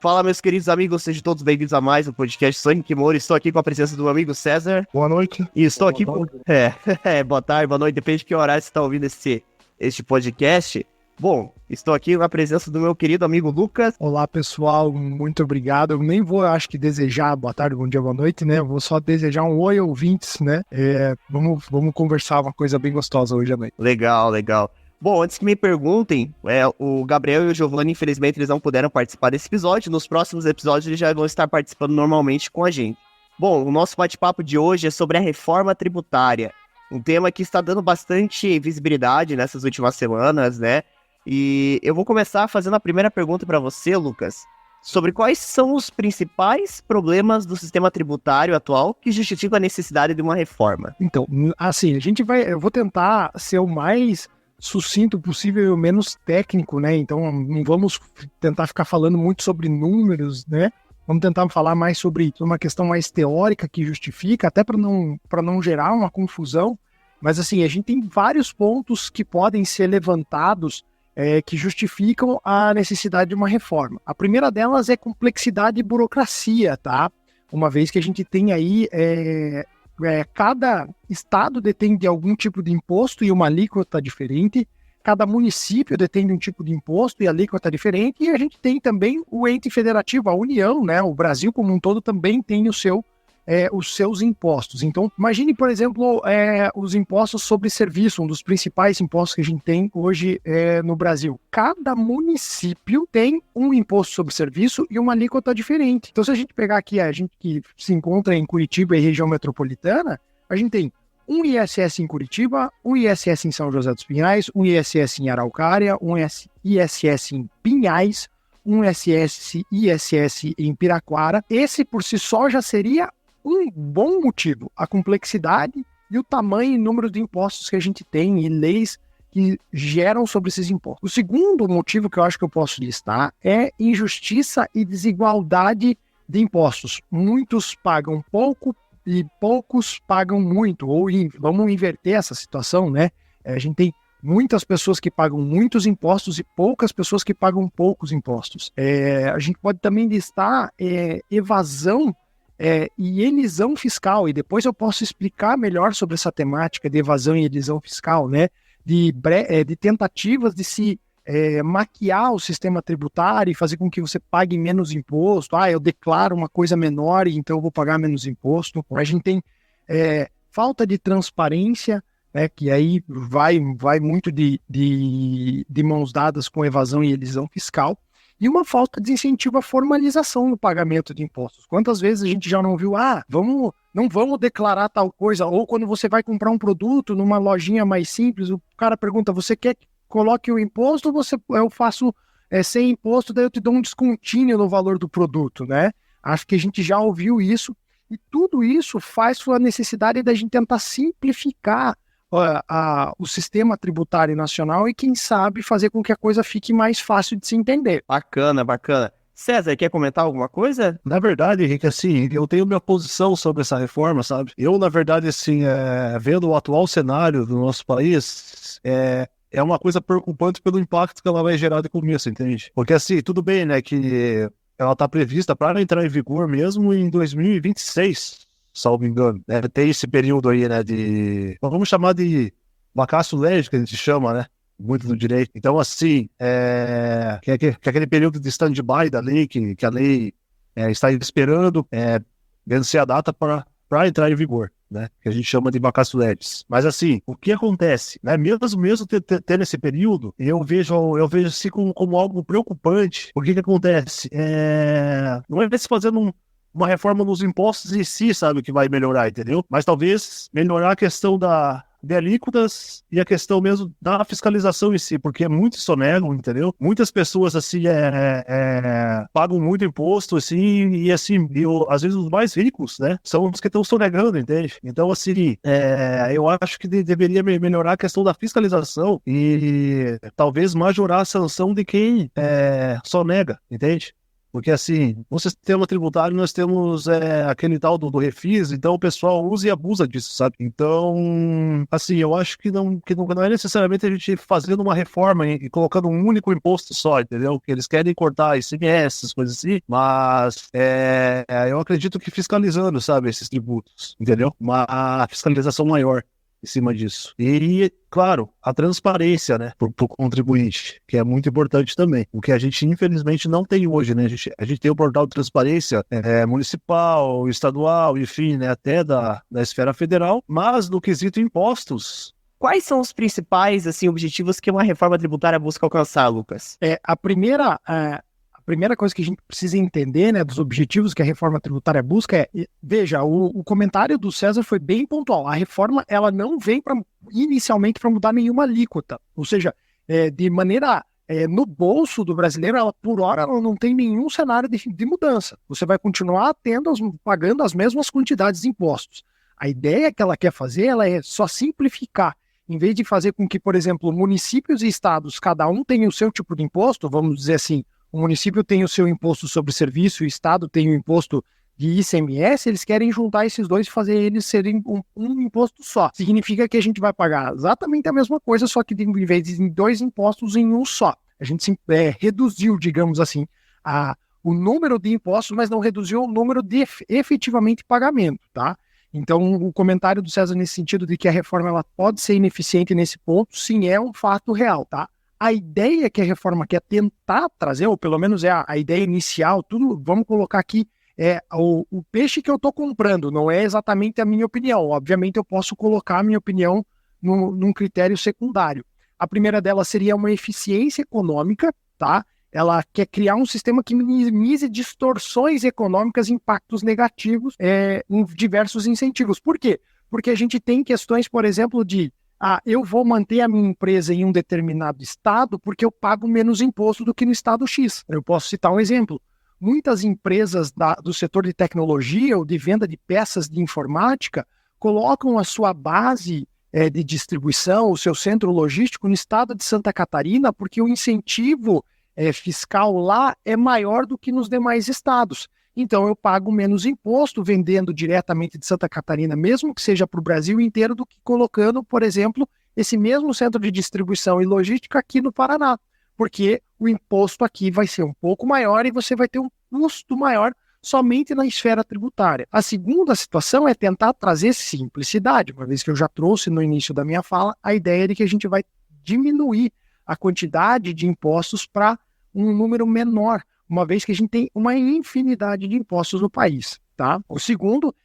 Fala, meus queridos amigos, sejam todos bem-vindos a mais um podcast Sonic Kimura. Estou aqui com a presença do meu amigo César. Boa noite. E estou aqui com... boa tarde, boa noite, depende de que horário você está ouvindo este podcast. Bom, estou aqui na presença do meu querido amigo Lucas. Olá, pessoal, muito obrigado. Eu nem vou, acho que, desejar boa tarde, bom dia, boa noite, né? Eu vou só desejar um oi, ouvintes, né? Vamos conversar uma coisa bem gostosa hoje à noite. Legal. Bom, antes que me perguntem, o Gabriel e o Giovanni, infelizmente, eles não puderam participar desse episódio. Nos próximos episódios, eles já vão estar participando normalmente com a gente. Bom, o nosso bate-papo de hoje é sobre a reforma tributária. Um tema que está dando bastante visibilidade nessas últimas semanas, né? E eu vou começar fazendo a primeira pergunta para você, Lucas, sobre quais são os principais problemas do sistema tributário atual que justificam a necessidade de uma reforma. Então, assim, eu vou tentar ser o mais sucinto possível e o menos técnico, né? Então, não vamos tentar ficar falando muito sobre números, né? Vamos tentar falar mais sobre uma questão mais teórica que justifica, até para não gerar uma confusão. Mas, assim, a gente tem vários pontos que podem ser levantados que justificam a necessidade de uma reforma. A primeira delas é complexidade e burocracia, tá? Uma vez que a gente tem aí, cada estado detém de algum tipo de imposto e uma alíquota diferente, cada município detém de um tipo de imposto e alíquota diferente, e a gente tem também o ente federativo, a União, né? O Brasil como um todo também tem os seus impostos. Então, imagine, por exemplo, os impostos sobre serviço, um dos principais impostos que a gente tem hoje no Brasil. Cada município tem um imposto sobre serviço e uma alíquota diferente. Então, se a gente pegar aqui a gente que se encontra em Curitiba e região metropolitana, a gente tem um ISS em Curitiba, um ISS em São José dos Pinhais, um ISS em Araucária, um ISS em Pinhais, um ISS em Piraquara. Esse, por si só, já seria um bom motivo, a complexidade e o tamanho e número de impostos que a gente tem e leis que geram sobre esses impostos. O segundo motivo que eu acho que eu posso listar é injustiça e desigualdade de impostos. Muitos pagam pouco e poucos pagam muito, vamos inverter essa situação, né? A gente tem muitas pessoas que pagam muitos impostos e poucas pessoas que pagam poucos impostos. A gente pode também listar evasão e elisão fiscal, e depois eu posso explicar melhor sobre essa temática de evasão e elisão fiscal, né? De tentativas de se maquiar o sistema tributário e fazer com que você pague menos imposto. Eu declaro uma coisa menor e então eu vou pagar menos imposto. A gente tem falta de transparência, né? Que aí vai muito de mãos dadas com evasão e elisão fiscal. E uma falta de incentivo à formalização no pagamento de impostos. Quantas vezes a gente já não viu, não vamos declarar tal coisa, ou quando você vai comprar um produto numa lojinha mais simples, o cara pergunta, você quer que coloque o imposto ou eu faço sem imposto, daí eu te dou um descontinho no valor do produto, né? Acho que a gente já ouviu isso, e tudo isso faz com a necessidade da gente tentar simplificar o sistema tributário nacional e, quem sabe, fazer com que a coisa fique mais fácil de se entender. Bacana. César, quer comentar alguma coisa? Na verdade, Henrique, assim, eu tenho minha posição sobre essa reforma, sabe? Eu, na verdade, assim, vendo o atual cenário do nosso país, é uma coisa preocupante pelo impacto que ela vai gerar de começo, entende? Porque, assim, tudo bem, né, que ela está prevista para entrar em vigor mesmo em 2026, salvo engano, né? Tem esse período aí, né, vamos chamar de vacatio legis, que a gente chama, né, muito do direito. Então, assim, que é aquele período de stand-by da lei, que a lei está esperando vencer a data para entrar em vigor, né, que a gente chama de vacatio legis. Mas, assim, o que acontece, né, mesmo tendo esse período, eu vejo assim como algo preocupante. O que acontece? Não é se fazendo uma reforma nos impostos em si, sabe, que vai melhorar, entendeu? Mas talvez melhorar a questão de alíquotas e a questão mesmo da fiscalização em si, porque muitos sonegam, entendeu? Muitas pessoas, assim, pagam muito imposto, assim, e assim, às vezes os mais ricos, né, são os que estão sonegando, entende? Então, assim, eu acho que deveria melhorar a questão da fiscalização e talvez majorar a sanção de quem sonega, entende? Porque, assim, no sistema tributário nós temos aquele tal do refis, então o pessoal usa e abusa disso, sabe? Então, assim, eu acho que não é necessariamente a gente fazendo uma reforma e colocando um único imposto só, entendeu? Que eles querem cortar ICMS, essas coisas assim, mas eu acredito que fiscalizando, sabe, esses tributos, entendeu? Uma fiscalização maior em cima disso. E, claro, a transparência, né, pro contribuinte, que é muito importante também. O que a gente, infelizmente, não tem hoje, né? A gente tem o portal de transparência municipal, estadual, enfim, né, até da esfera federal, mas no quesito impostos. Quais são os principais, assim, objetivos que uma reforma tributária busca alcançar, Lucas? A primeira coisa que a gente precisa entender, né, dos objetivos que a reforma tributária busca veja, o comentário do César foi bem pontual. A reforma, ela não vem inicialmente para mudar nenhuma alíquota. Ou seja, de maneira, no bolso do brasileiro, por hora, ela não tem nenhum cenário de mudança. Você vai continuar pagando as mesmas quantidades de impostos. A ideia que ela quer fazer, ela é só simplificar. Em vez de fazer com que, por exemplo, municípios e estados, cada um tenha o seu tipo de imposto, vamos dizer assim, o município tem o seu imposto sobre serviço, o estado tem o imposto de ICMS, eles querem juntar esses dois e fazer eles serem um imposto só. Significa que a gente vai pagar exatamente a mesma coisa, só que em vez de dois impostos, em um só. A gente reduziu, digamos assim, o número de impostos, mas não reduziu o número de efetivamente pagamento, tá? Então, o comentário do César nesse sentido de que a reforma ela pode ser ineficiente nesse ponto, sim, é um fato real, tá? A ideia que a reforma quer tentar trazer, ou pelo menos é a ideia inicial, tudo, vamos colocar aqui, o peixe que eu estou comprando, não é exatamente a minha opinião. Obviamente eu posso colocar a minha opinião num critério secundário. A primeira delas seria uma eficiência econômica, tá? Ela quer criar um sistema que minimize distorções econômicas e impactos negativos em diversos incentivos. Por quê? Porque a gente tem questões, por exemplo, eu vou manter a minha empresa em um determinado estado porque eu pago menos imposto do que no estado X. Eu posso citar um exemplo. Muitas empresas do setor de tecnologia ou de venda de peças de informática colocam a sua base de distribuição, o seu centro logístico no estado de Santa Catarina porque o incentivo fiscal lá é maior do que nos demais estados. Então eu pago menos imposto vendendo diretamente de Santa Catarina, mesmo que seja para o Brasil inteiro, do que colocando, por exemplo, esse mesmo centro de distribuição e logística aqui no Paraná, porque o imposto aqui vai ser um pouco maior e você vai ter um custo maior somente na esfera tributária. A segunda situação é tentar trazer simplicidade, uma vez que eu já trouxe no início da minha fala a ideia de que a gente vai diminuir a quantidade de impostos para um número menor, uma vez que a gente tem uma infinidade de impostos no país, tá? O segundo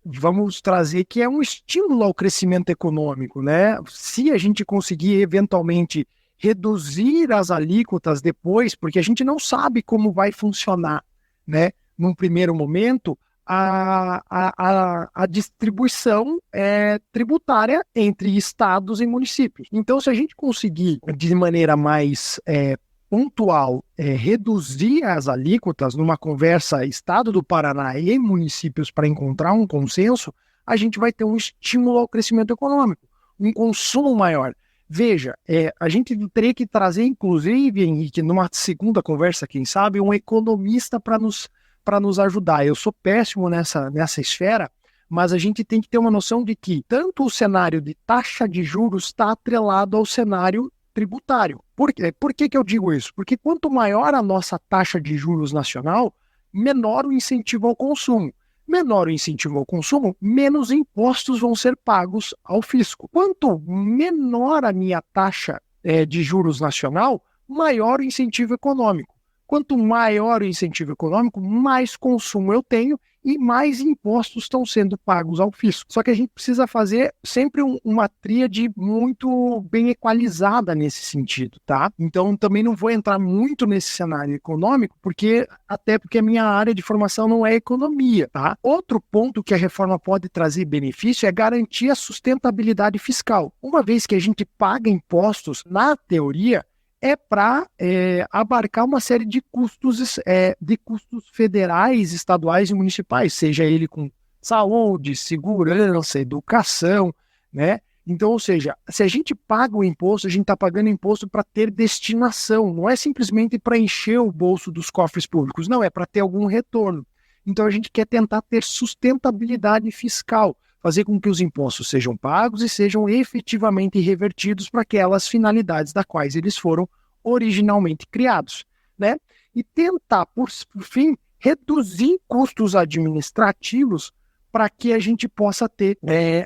vamos trazer que é um estímulo ao crescimento econômico, né? Se a gente conseguir eventualmente reduzir as alíquotas depois, porque a gente não sabe como vai funcionar, né? Num primeiro momento, a distribuição tributária entre estados e municípios. Então, se a gente conseguir, de maneira mais pontual, reduzir as alíquotas numa conversa Estado do Paraná e municípios para encontrar um consenso, a gente vai ter um estímulo ao crescimento econômico, um consumo maior. Veja, a gente teria que trazer, inclusive, Henrique, numa segunda conversa, quem sabe, um economista para nos ajudar. Eu sou péssimo nessa esfera, mas a gente tem que ter uma noção de que tanto o cenário de taxa de juros está atrelado ao cenário tributário. Por que eu digo isso? Porque quanto maior a nossa taxa de juros nacional, menor o incentivo ao consumo. Menor o incentivo ao consumo, menos impostos vão ser pagos ao fisco. Quanto menor a minha taxa de juros nacional, maior o incentivo econômico. Quanto maior o incentivo econômico, mais consumo eu tenho e mais impostos estão sendo pagos ao fisco. Só que a gente precisa fazer sempre uma tríade muito bem equalizada nesse sentido, tá? Então também não vou entrar muito nesse cenário econômico, até porque a minha área de formação não é economia, tá? Outro ponto que a reforma pode trazer benefício é garantir a sustentabilidade fiscal. Uma vez que a gente paga impostos, na teoria, para abarcar uma série de custos federais, estaduais e municipais, seja ele com saúde, segurança, educação, né? Então, ou seja, se a gente paga o imposto, a gente está pagando imposto para ter destinação, não é simplesmente para encher o bolso dos cofres públicos, não, é para ter algum retorno. Então, a gente quer tentar ter sustentabilidade fiscal, fazer com que os impostos sejam pagos e sejam efetivamente revertidos para aquelas finalidades das quais eles foram originalmente criados, né? E tentar, por fim, reduzir custos administrativos para que a gente possa ter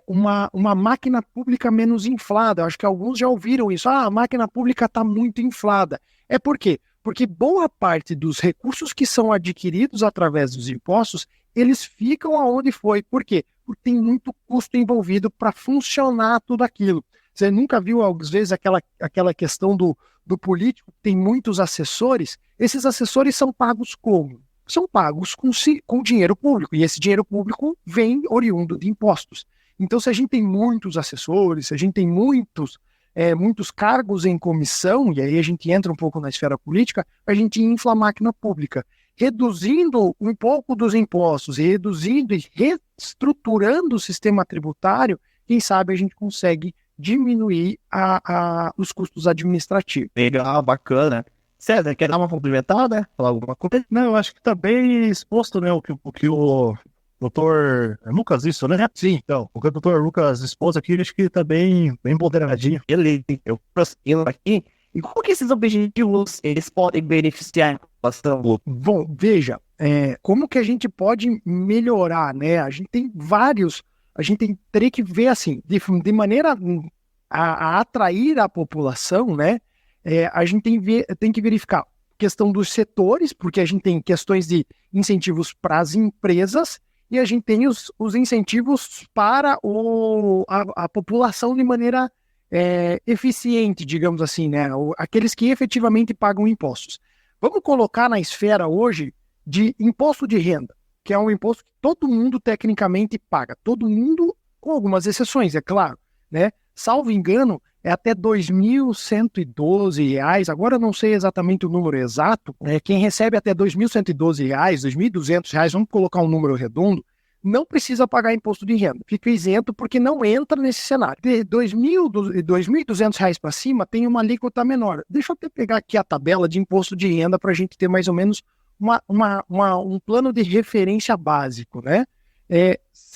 uma máquina pública menos inflada. Eu acho que alguns já ouviram isso. A máquina pública está muito inflada. É por quê? Porque boa parte dos recursos que são adquiridos através dos impostos, eles ficam aonde foi. Por quê? Porque tem muito custo envolvido para funcionar tudo aquilo. Você nunca viu, às vezes, aquela questão do político que tem muitos assessores? Esses assessores são pagos como? São pagos com dinheiro público, e esse dinheiro público vem oriundo de impostos. Então, se a gente tem muitos assessores, se a gente tem muitos cargos em comissão, e aí a gente entra um pouco na esfera política, a gente infla a máquina pública, reduzindo um pouco dos impostos, reduzindo e reestruturando o sistema tributário, quem sabe a gente consegue diminuir os custos administrativos. Legal, bacana. César, quer dar uma complementada? Falar alguma coisa? Não, eu acho que está bem exposto, né, o que o doutor Lucas, isso, né? Sim, então, o que o doutor Lucas expôs aqui, acho que está bem moderadinho. Beleza, eu prosseguindo aqui. E como que esses objetivos, eles podem beneficiar a população? Bom, veja, como que a gente pode melhorar, né? A gente tem vários, teria que ver assim, de maneira a atrair a população, né? A gente tem que verificar a questão dos setores, porque a gente tem questões de incentivos para as empresas e a gente tem os incentivos para a população de maneira eficiente, digamos assim, né? Aqueles que efetivamente pagam impostos. Vamos colocar na esfera hoje de imposto de renda, que é um imposto que todo mundo tecnicamente paga, todo mundo, com algumas exceções, é claro, né? Salvo engano, é até R$ 2.112, agora eu não sei exatamente o número exato, quem recebe até R$ 2.112, R$ 2.200, vamos colocar um número redondo, não precisa pagar imposto de renda, fica isento porque não entra nesse cenário. De R$ 2.200 para cima tem uma alíquota menor. Deixa eu até pegar aqui a tabela de imposto de renda para a gente ter mais ou menos um plano de referência básico, né?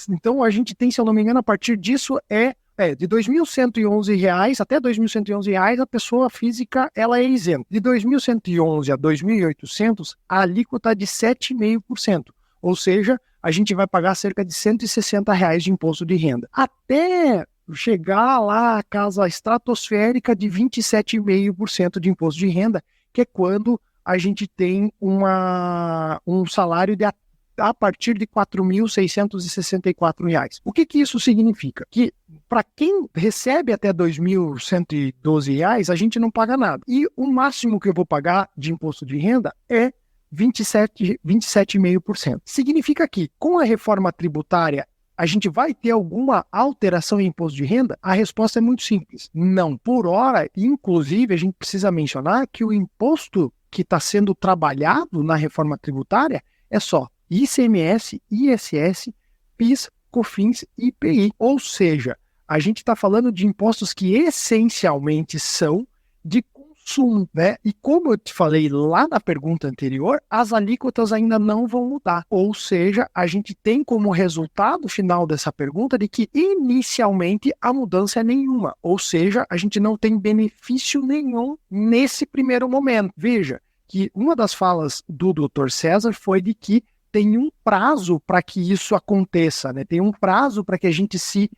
Então a gente tem, se eu não me engano, a partir disso de R$ 2.111 até R$ 2.111 a pessoa física ela é isenta. De 2.111 a 2.800 a alíquota é de 7,5%. Ou seja, a gente vai pagar cerca de R$ 160 de imposto de renda. Até chegar lá à casa estratosférica de 27,5% de imposto de renda, que é quando a gente tem um salário a partir de R$ 4.664. O que isso significa? Que para quem recebe até R$ 2.112, a gente não paga nada. E o máximo que eu vou pagar de imposto de renda é 27,5%. Significa que, com a reforma tributária, a gente vai ter alguma alteração em imposto de renda? A resposta é muito simples. Não. Por hora, inclusive, a gente precisa mencionar que o imposto que está sendo trabalhado na reforma tributária é só ICMS, ISS, PIS, COFINS e IPI. Ou seja, a gente está falando de impostos que essencialmente são de consumo, né? E como eu te falei lá na pergunta anterior, as alíquotas ainda não vão mudar. Ou seja, a gente tem como resultado final dessa pergunta de que inicialmente a mudança é nenhuma. Ou seja, a gente não tem benefício nenhum nesse primeiro momento. Veja que uma das falas do Dr. César foi de que tem um prazo para que isso aconteça, né? Tem um prazo para que a gente se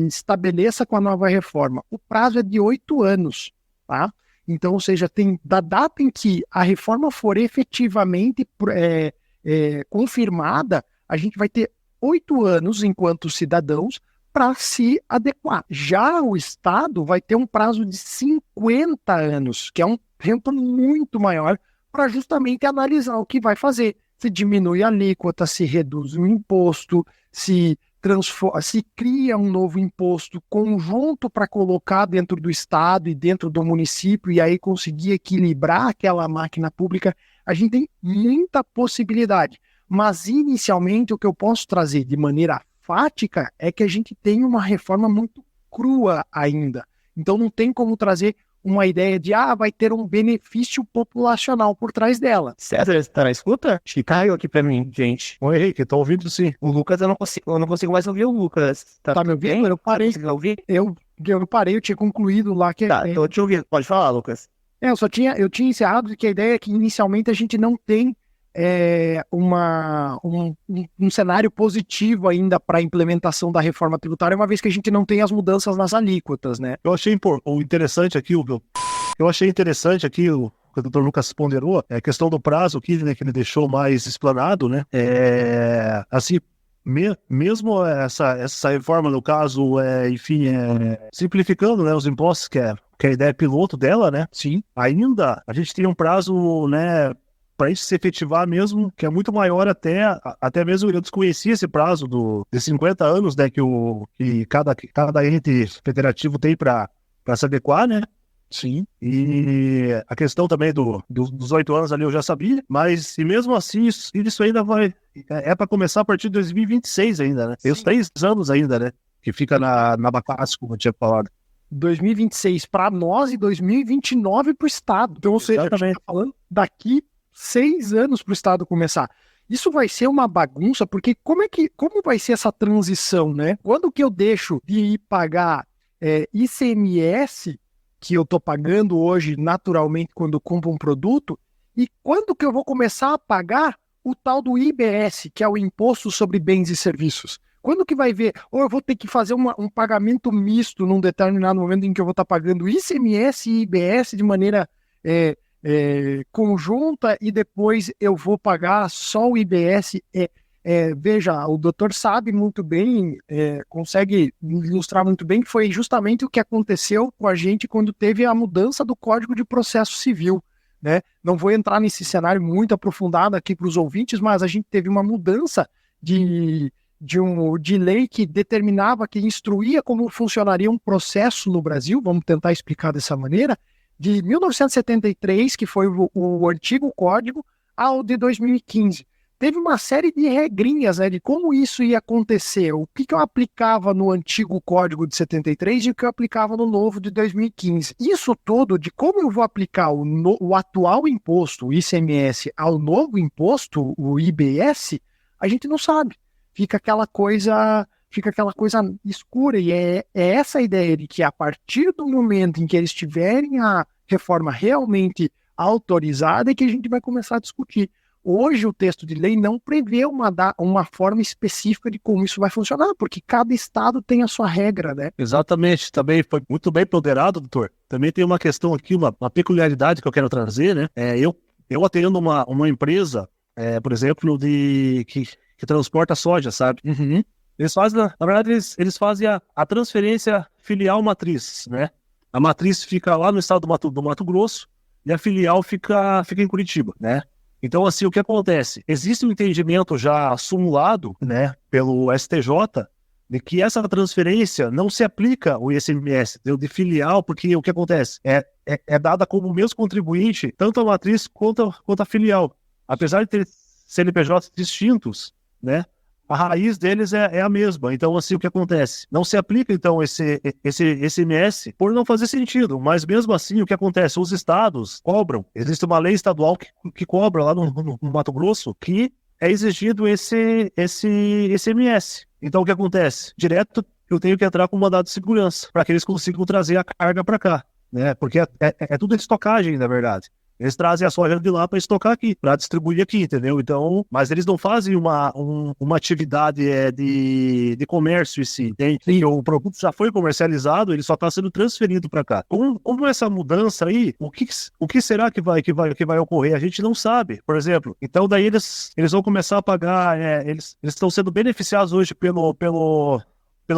estabeleça com a nova reforma. O prazo é de 8 anos, tá? Então, ou seja, tem da data em que a reforma for efetivamente confirmada, a gente vai ter 8 anos enquanto cidadãos para se adequar. Já o Estado vai ter um prazo de 50 anos, que é um tempo muito maior, para justamente analisar o que vai fazer. Se diminui a alíquota, se reduz o imposto, se cria um novo imposto conjunto para colocar dentro do Estado e dentro do município e aí conseguir equilibrar aquela máquina pública. A gente tem muita possibilidade, mas inicialmente o que eu posso trazer de maneira fática é que a gente tem uma reforma muito crua ainda. Então não tem como trazer uma ideia de, vai ter um benefício populacional por trás dela. César, você tá na escuta? Acho que caiu aqui pra mim, gente. Oi, Henrique, tô ouvindo sim. O Lucas, eu não consigo mais ouvir o Lucas. Tá me ouvindo? bem? Eu parei. Você consegue ouvir? Eu parei, eu tinha concluído lá que... Tá, tô te ouvindo. Pode falar, Lucas. Eu tinha encerrado de que a ideia é que inicialmente a gente não tem um cenário positivo ainda para a implementação da reforma tributária, uma vez que a gente não tem as mudanças nas alíquotas, né? Eu achei interessante aqui, o que o Dr. Lucas ponderou, é a questão do prazo aqui, né, que ele deixou mais explanado, né? Assim, mesmo essa reforma, no caso, simplificando, né, os impostos, que é a ideia piloto dela, né? Sim. Ainda a gente tem um prazo, né, para isso se efetivar mesmo, que é muito maior até mesmo eu desconhecia esse prazo de 50 anos, né, que cada ente federativo tem para se adequar, né? Sim. E a questão também dos 8 anos ali eu já sabia, mas e mesmo assim isso ainda para começar a partir de 2026 ainda, né? Tem os 3 anos ainda, né? Que fica na bacasco, como eu tinha falado. 2026 para nós e 2029 para o Estado. Então, você está falando daqui 6 anos para o Estado começar. Isso vai ser uma bagunça, porque como vai ser essa transição, né? Quando que eu deixo de ir pagar ICMS, que eu estou pagando hoje naturalmente quando eu compro um produto, e quando que eu vou começar a pagar o tal do IBS, que é o Imposto sobre Bens e Serviços? Quando que vai ver? Ou eu vou ter que fazer um pagamento misto num determinado momento em que eu vou estar pagando ICMS e IBS de maneira conjunta, e depois eu vou pagar só o IBS. Veja, o doutor sabe muito bem, consegue ilustrar muito bem que foi justamente o que aconteceu com a gente quando teve a mudança do Código de Processo Civil, né? Não vou entrar nesse cenário muito aprofundado aqui para os ouvintes, mas a gente teve uma mudança de lei que determinava, que instruía como funcionaria um processo no Brasil, vamos tentar explicar dessa maneira, de 1973, que foi o antigo código, ao de 2015. Teve uma série de regrinhas, né, de como isso ia acontecer, o que eu aplicava no antigo código de 73 e o que eu aplicava no novo de 2015. Isso tudo, de como eu vou aplicar o atual imposto, o ICMS, ao novo imposto, o IBS, a gente não sabe. Fica aquela coisa escura, e é essa ideia de que a partir do momento em que eles tiverem a reforma realmente autorizada é que a gente vai começar a discutir. Hoje o texto de lei não prevê uma forma específica de como isso vai funcionar, porque cada estado tem a sua regra, né? Exatamente, também foi muito bem ponderado, doutor. Também tem uma questão aqui, uma peculiaridade que eu quero trazer, né? Eu atendo uma empresa, por exemplo, que transporta soja, sabe? Uhum. Eles fazem, na verdade, eles fazem a transferência filial matriz, né? A matriz fica lá no estado do Mato Grosso e a filial fica em Curitiba, né? Então, assim, o que acontece? Existe um entendimento já simulado, né, pelo STJ, de que essa transferência não se aplica o ICMS de filial, porque o que acontece? É dada como o mesmo contribuinte, tanto a matriz quanto a filial. Apesar de ter CNPJs distintos, né, a raiz deles é a mesma. Então, assim, o que acontece? Não se aplica, então, esse ICMS por não fazer sentido. Mas, mesmo assim, o que acontece? Os estados cobram. Existe uma lei estadual que cobra lá no Mato Grosso que é exigido esse ICMS. Então, o que acontece? Direto, eu tenho que entrar com um mandado de segurança para que eles consigam trazer a carga para cá, né? Porque é tudo de estocagem, na verdade. Eles trazem a soja de lá para estocar aqui, para distribuir aqui, entendeu? Então, mas eles não fazem uma atividade de comércio em si, entende? Sim, o produto já foi comercializado, ele só está sendo transferido para cá. Como essa mudança aí, o que será que vai ocorrer? A gente não sabe, por exemplo. Então, daí eles vão começar a pagar, eles estão sendo beneficiados hoje pelo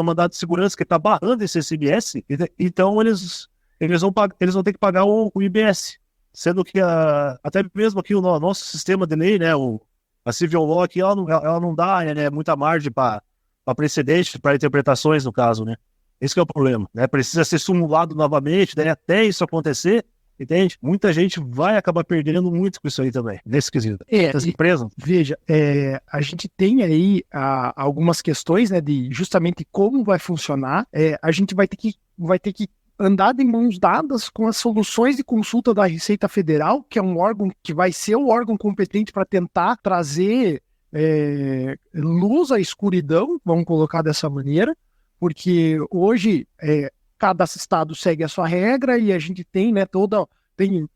mandado de segurança que está barrando esse ICMS, então eles vão ter que pagar o IBS. Sendo que até mesmo aqui o nosso sistema de lei, né, a Civil Law aqui, ela não dá muita margem para precedentes, para interpretações, no caso, né? Esse que é o problema, né? Precisa ser simulado novamente, né? Até isso acontecer, Entende? Muita gente vai acabar perdendo muito com isso aí também, nesse quesito. Essas empresas. Veja, a gente tem aí algumas questões, né, de justamente como vai funcionar. A gente vai ter que andar de mãos dadas com as soluções de consulta da Receita Federal, que é um órgão que vai ser o órgão competente para tentar trazer luz à escuridão, vamos colocar dessa maneira, porque hoje cada estado segue a sua regra e a gente tem, né,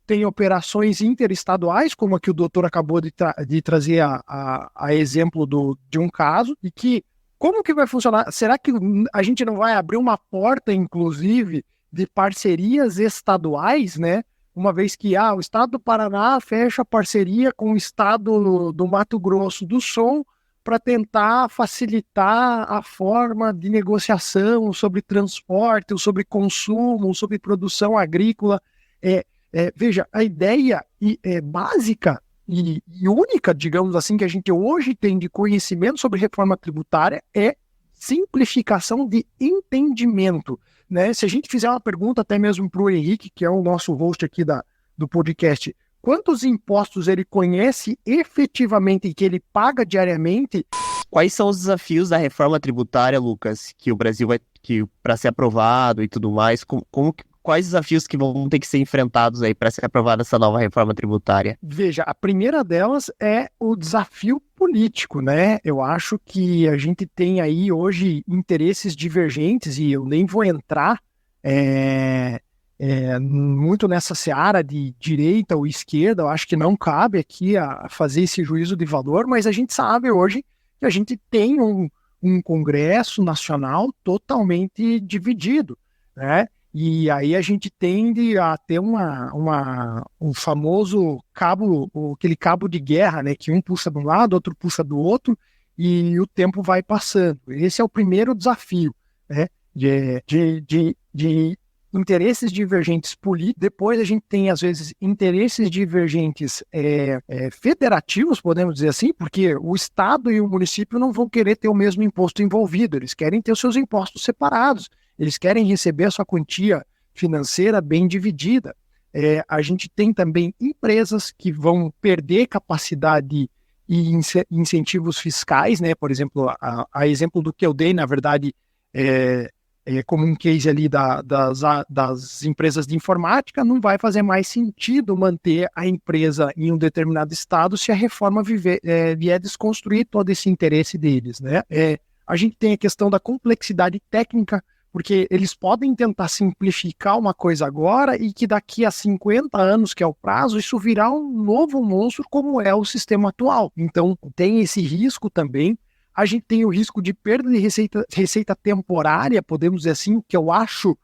tem operações interestaduais, como a que o doutor acabou de trazer a exemplo de um caso, e que como que vai funcionar? Será que a gente não vai abrir uma porta, inclusive, de parcerias estaduais, né? Uma vez que o estado do Paraná fecha parceria com o estado do Mato Grosso do Sul para tentar facilitar a forma de negociação sobre transporte, sobre consumo, sobre produção agrícola. Veja, a ideia básica e única, digamos assim, que a gente hoje tem de conhecimento sobre reforma tributária é simplificação de entendimento, né? Se a gente fizer uma pergunta até mesmo para o Henrique, que é o nosso host aqui do podcast, quantos impostos ele conhece efetivamente e que ele paga diariamente? Quais são os desafios da reforma tributária, Lucas, que o Brasil vai para ser aprovado e tudo mais? Quais desafios que vão ter que ser enfrentados aí para ser aprovada essa nova reforma tributária? Veja, a primeira delas é o desafio político, né? Eu acho que a gente tem aí hoje interesses divergentes e eu nem vou entrar muito nessa seara de direita ou esquerda. Eu acho que não cabe aqui a fazer esse juízo de valor, mas a gente sabe hoje que a gente tem um Congresso Nacional totalmente dividido, né? E aí a gente tende a ter um famoso aquele cabo de guerra, né? Que um puxa de um lado, outro puxa do outro, e o tempo vai passando. Esse é o primeiro desafio, né? De interesses divergentes políticos. Depois a gente tem, às vezes, interesses divergentes federativos, podemos dizer assim, porque o Estado e o município não vão querer ter o mesmo imposto envolvido, eles querem ter os seus impostos separados. Eles querem receber a sua quantia financeira bem dividida. A gente tem também empresas que vão perder capacidade e incentivos fiscais, né? Por exemplo, a exemplo do que eu dei, na verdade, como um case ali das empresas de informática, não vai fazer mais sentido manter a empresa em um determinado estado se a reforma vier desconstruir todo esse interesse deles, né? A gente tem a questão da complexidade técnica, porque eles podem tentar simplificar uma coisa agora e que daqui a 50 anos, que é o prazo, isso virá um novo monstro como é o sistema atual. Então, tem esse risco também. A gente tem o risco de perda de receita temporária, podemos dizer assim, que eu acho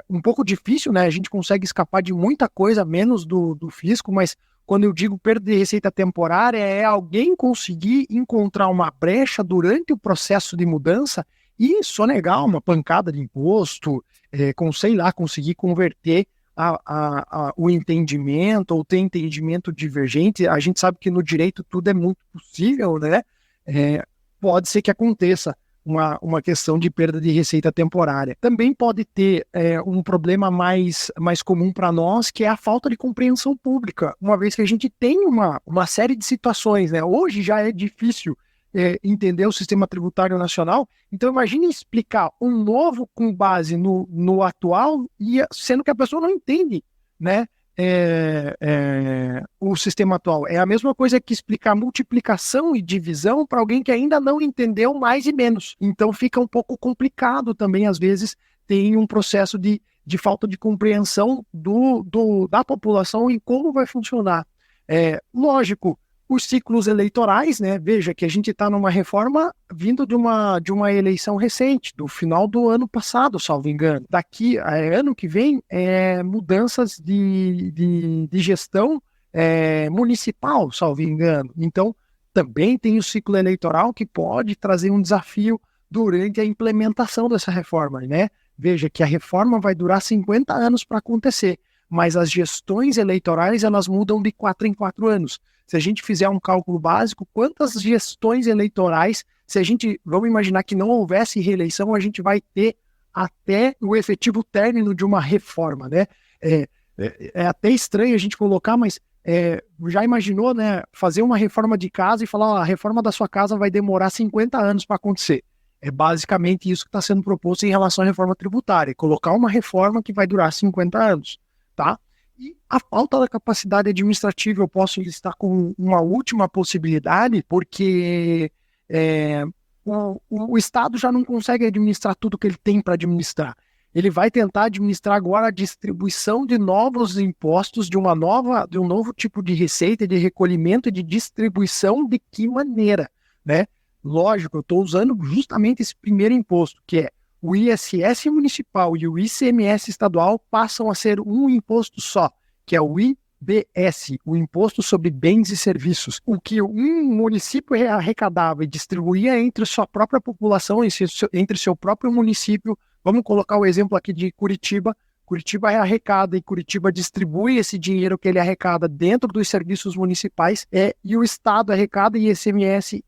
um pouco difícil, né? A gente consegue escapar de muita coisa, menos do fisco, mas quando eu digo perda de receita temporária, é alguém conseguir encontrar uma brecha durante o processo de mudança e sonegar uma pancada de imposto, conseguir converter o entendimento ou ter entendimento divergente. A gente sabe que no direito tudo é muito possível, né? Pode ser que aconteça uma questão de perda de receita temporária. Também pode ter um problema mais comum para nós, que é a falta de compreensão pública, uma vez que a gente tem uma série de situações, né? Hoje já é difícil entender o sistema tributário nacional, então imagine explicar um novo com base no atual, sendo que a pessoa não entende, né, o sistema atual. É a mesma coisa que explicar multiplicação e divisão para alguém que ainda não entendeu mais e menos. Então fica um pouco complicado também, às vezes, tem um processo de falta de compreensão da população em como vai funcionar. Lógico, os ciclos eleitorais, né? Veja que a gente está numa reforma vindo de uma eleição recente, do final do ano passado, salvo engano. Daqui a ano que vem, mudanças de gestão municipal, salvo engano. Então, também tem o ciclo eleitoral que pode trazer um desafio durante a implementação dessa reforma, né? Veja que a reforma vai durar 50 anos para acontecer, mas as gestões eleitorais elas mudam de 4 em 4 anos. Se a gente fizer um cálculo básico, quantas gestões eleitorais, vamos imaginar que não houvesse reeleição, a gente vai ter até o efetivo término de uma reforma, né? é até estranho a gente colocar, mas já imaginou, né, fazer uma reforma de casa e falar, ó, a reforma da sua casa vai demorar 50 anos para acontecer. É basicamente isso que está sendo proposto em relação à reforma tributária, colocar uma reforma que vai durar 50 anos, tá? E a falta da capacidade administrativa, eu posso listar com uma última possibilidade, porque o Estado já não consegue administrar tudo que ele tem para administrar. Ele vai tentar administrar agora a distribuição de novos impostos, de um novo tipo de receita, de recolhimento e de distribuição, de que maneira, né? Lógico, eu estou usando justamente esse primeiro imposto, que é o ISS municipal e o ICMS estadual passam a ser um imposto só, que é o IBS, o Imposto sobre Bens e Serviços. O que um município arrecadava e distribuía entre sua própria população, entre seu próprio município. Vamos colocar o exemplo aqui de Curitiba. Curitiba arrecada e Curitiba distribui esse dinheiro que ele arrecada dentro dos serviços municipais, e o Estado arrecada ICMS,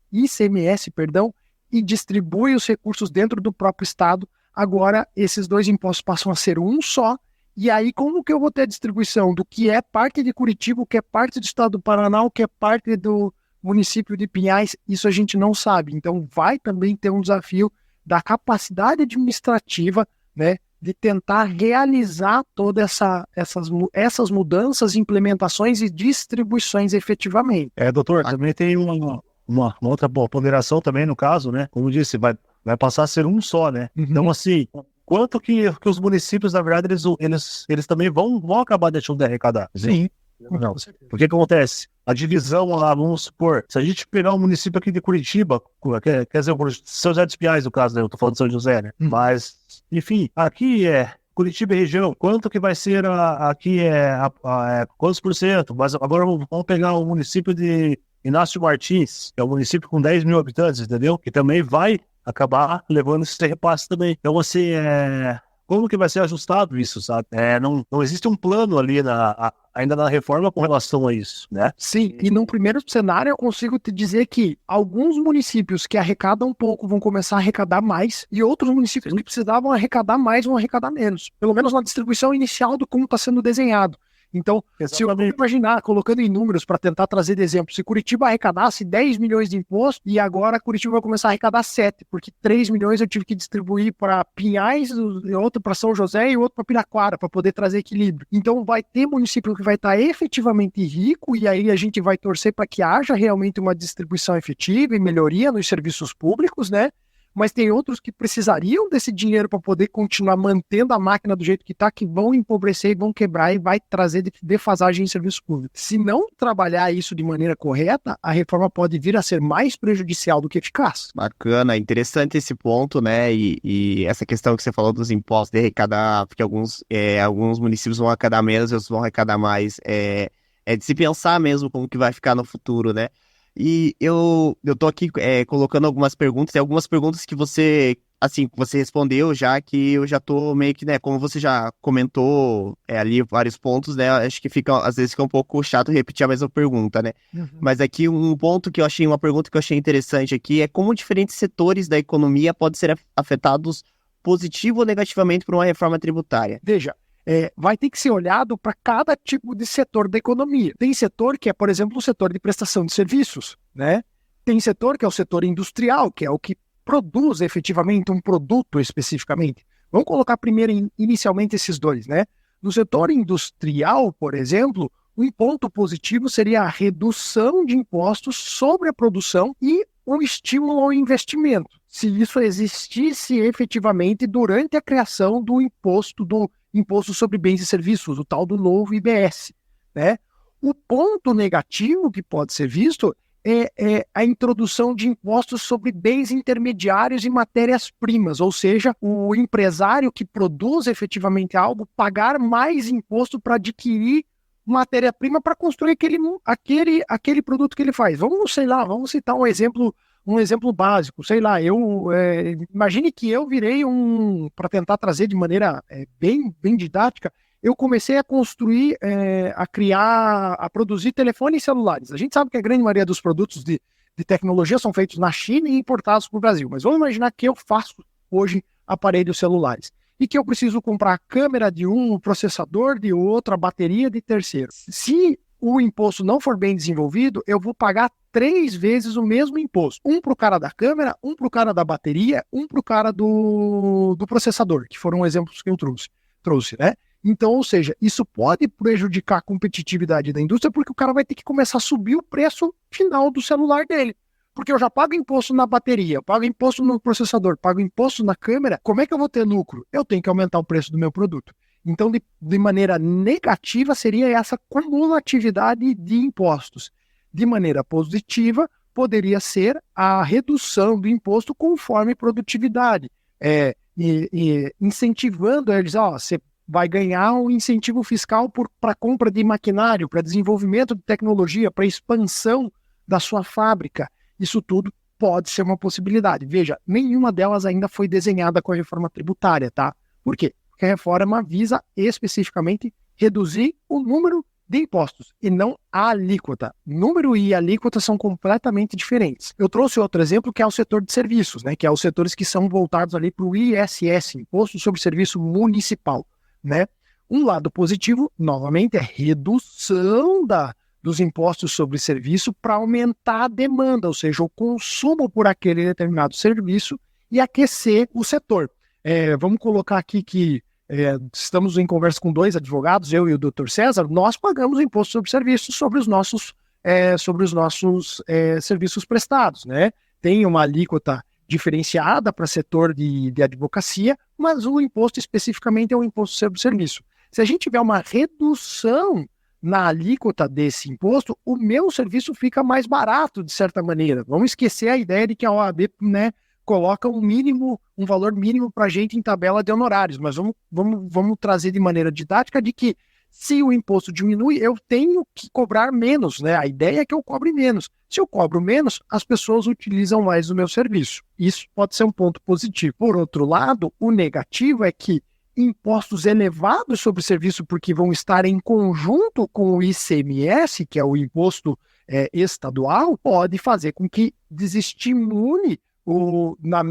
e distribui os recursos dentro do próprio Estado. Agora, esses dois impostos passam a ser um só, e aí como que eu vou ter a distribuição do que é parte de Curitiba, o que é parte do Estado do Paraná, o que é parte do município de Pinhais? Isso a gente não sabe. Então, vai também ter um desafio da capacidade administrativa, né, de tentar realizar todas essas mudanças, implementações e distribuições efetivamente. Doutor, também tem uma outra ponderação também no caso, né? Como disse, vai passar a ser um só, né? Uhum. Então, assim, quanto que os municípios, na verdade, eles também vão acabar deixando de arrecadar. Sim. Não. O que acontece? A divisão lá, vamos supor, se a gente pegar um município aqui de Curitiba, quer dizer, São José dos Pinhais, no caso, né? Eu tô falando de São José, né? Mas, enfim, aqui Curitiba e região, quanto que vai ser aqui quantos por cento? Mas agora vamos pegar o município de Inácio Martins, que é um município com 10 mil habitantes, entendeu? Que também vai acabar levando esse repasse também. Então, assim, como que vai ser ajustado isso, sabe? Não existe um plano ali ainda na reforma com relação a isso, né? Sim, e num primeiro cenário eu consigo te dizer que alguns municípios que arrecadam pouco vão começar a arrecadar mais, e outros municípios que precisavam arrecadar mais vão arrecadar menos. Pelo menos na distribuição inicial do como está sendo desenhado. Então, se eu imaginar, colocando em números para tentar trazer de exemplo, se Curitiba arrecadasse 10 milhões de imposto e agora Curitiba vai começar a arrecadar 7, porque 3 milhões eu tive que distribuir para Pinhais, outro para São José e outro para Piraquara, para poder trazer equilíbrio. Então, vai ter município que vai estar efetivamente rico, e aí a gente vai torcer para que haja realmente uma distribuição efetiva e melhoria nos serviços públicos, né? Mas tem outros que precisariam desse dinheiro para poder continuar mantendo a máquina do jeito que está, que vão empobrecer e vão quebrar e vai trazer defasagem em serviço público. Se não trabalhar isso de maneira correta, a reforma pode vir a ser mais prejudicial do que eficaz. Bacana, interessante esse ponto, né? E essa questão que você falou dos impostos, de arrecadar, porque alguns municípios vão arrecadar menos e outros vão arrecadar mais. É de se pensar mesmo como que vai ficar no futuro, né? E eu tô aqui colocando algumas perguntas, e algumas perguntas que você respondeu já, que eu já tô meio que, né, como você já comentou ali vários pontos, né, acho que às vezes fica um pouco chato repetir a mesma pergunta, né? Uhum. Mas aqui uma pergunta que eu achei interessante aqui é como diferentes setores da economia podem ser afetados positivo ou negativamente por uma reforma tributária. Veja, vai ter que ser olhado para cada tipo de setor da economia. Tem setor que é, por exemplo, o setor de prestação de serviços, né? Tem setor que é o setor industrial, que é o que produz efetivamente um produto especificamente. Vamos colocar primeiro, inicialmente, esses dois, né? No setor industrial, por exemplo, um ponto positivo seria a redução de impostos sobre a produção e um estímulo ao investimento, se isso existisse efetivamente durante a criação do Imposto sobre Bens e Serviços, o tal do novo IBS, né? O ponto negativo que pode ser visto é a introdução de impostos sobre bens intermediários e matérias-primas, ou seja, o empresário que produz efetivamente algo pagar mais imposto para adquirir matéria-prima para construir aquele produto que ele faz. Vamos citar um exemplo básico, sei lá, imagine que eu virei para tentar trazer de maneira bem didática, eu comecei a construir, a produzir telefones celulares. A gente sabe que a grande maioria dos produtos de tecnologia são feitos na China e importados para o Brasil, mas vamos imaginar que eu faço hoje aparelhos celulares. e que eu preciso comprar a câmera de um, o processador de outro, a bateria de terceiro. Se o imposto não for bem desenvolvido, eu vou pagar 3 vezes o mesmo imposto. Um para o cara da câmera, um para o cara da bateria, um para o cara do processador, que foram exemplos que eu trouxe, né? Então, ou seja, isso pode prejudicar a competitividade da indústria, porque o cara vai ter que começar a subir o preço final do celular dele. Porque eu já pago imposto na bateria, eu pago imposto no processador, pago imposto na câmera, como é que eu vou ter lucro? Eu tenho que aumentar o preço do meu produto. Então, de maneira negativa, seria essa cumulatividade de impostos. De maneira positiva, poderia ser a redução do imposto conforme produtividade, incentivando eles, você vai ganhar um incentivo fiscal para compra de maquinário, para desenvolvimento de tecnologia, para expansão da sua fábrica. Isso tudo pode ser uma possibilidade. Veja, nenhuma delas ainda foi desenhada com a reforma tributária, tá? Por quê? Porque a reforma visa especificamente reduzir o número de impostos e não a alíquota. Número e alíquota são completamente diferentes. Eu trouxe outro exemplo que é o setor de serviços, né? Que é os setores que são voltados ali para o ISS, Imposto sobre Serviço Municipal, né? Um lado positivo, novamente, é redução dos impostos sobre serviço para aumentar a demanda, ou seja, o consumo por aquele determinado serviço e aquecer o setor. Vamos colocar aqui que estamos em conversa com 2 advogados, eu e o Dr. César, nós pagamos imposto sobre serviços sobre os nossos serviços prestados, né? Tem uma alíquota diferenciada para setor de advocacia, mas o imposto especificamente é o imposto sobre serviço. Se a gente tiver uma redução na alíquota desse imposto, o meu serviço fica mais barato, de certa maneira. Vamos esquecer a ideia de que a OAB, né, coloca um valor mínimo para a gente em tabela de honorários, mas vamos trazer de maneira didática de que se o imposto diminui, eu tenho que cobrar menos, né? A ideia é que eu cobre menos. Se eu cobro menos, as pessoas utilizam mais o meu serviço. Isso pode ser um ponto positivo. Por outro lado, o negativo é que impostos elevados sobre serviço, porque vão estar em conjunto com o ICMS, que é o imposto estadual, pode fazer com que desestimule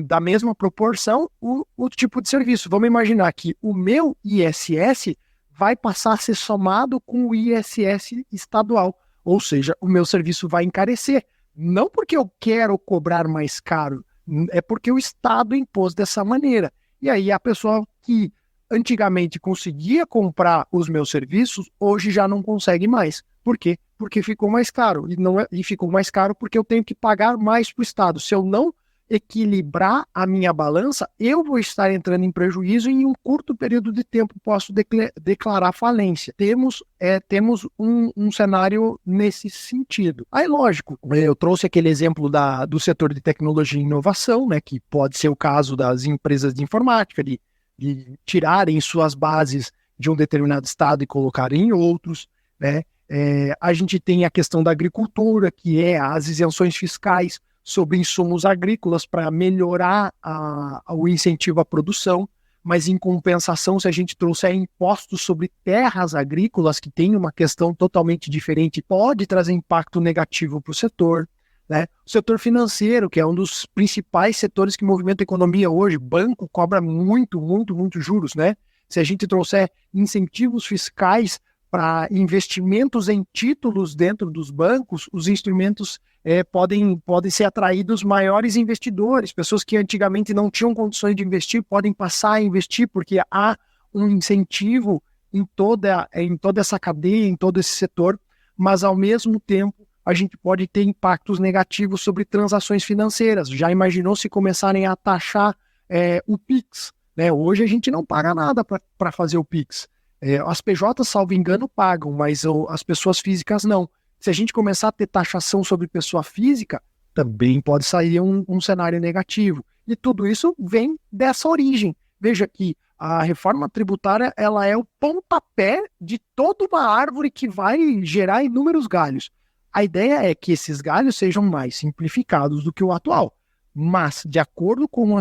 da mesma proporção o tipo de serviço. Vamos imaginar que o meu ISS vai passar a ser somado com o ISS estadual, ou seja, o meu serviço vai encarecer. Não porque eu quero cobrar mais caro, é porque o Estado impôs dessa maneira. E aí a pessoa que antigamente conseguia comprar os meus serviços, hoje já não consegue mais. Por quê? Porque ficou mais caro. E ficou mais caro porque eu tenho que pagar mais para o Estado. Se eu não equilibrar a minha balança, eu vou estar entrando em prejuízo e em um curto período de tempo posso declarar falência. Temos um cenário nesse sentido. Aí, lógico, eu trouxe aquele exemplo do setor de tecnologia e inovação, né, que pode ser o caso das empresas de informática, de tirarem suas bases de um determinado estado e colocarem em outros, né? A gente tem a questão da agricultura, que é as isenções fiscais sobre insumos agrícolas para melhorar o incentivo à produção, mas em compensação, se a gente trouxer impostos sobre terras agrícolas, que tem uma questão totalmente diferente, pode trazer impacto negativo para o setor, né? O setor financeiro, que é um dos principais setores que movimentam a economia hoje, banco cobra muito juros, né? Se a gente trouxer incentivos fiscais para investimentos em títulos dentro dos bancos, os instrumentos podem ser atraídos maiores investidores, pessoas que antigamente não tinham condições de investir, podem passar a investir, porque há um incentivo em toda essa cadeia, em todo esse setor, mas ao mesmo tempo a gente pode ter impactos negativos sobre transações financeiras. Já imaginou se começarem a taxar o PIX? Né? Hoje a gente não paga nada para fazer o PIX. As PJs, salvo engano, pagam, mas as pessoas físicas não. Se a gente começar a ter taxação sobre pessoa física, também pode sair um cenário negativo. E tudo isso vem dessa origem. Veja que a reforma tributária ela é o pontapé de toda uma árvore que vai gerar inúmeros galhos. A ideia é que esses galhos sejam mais simplificados do que o atual. Mas, de acordo com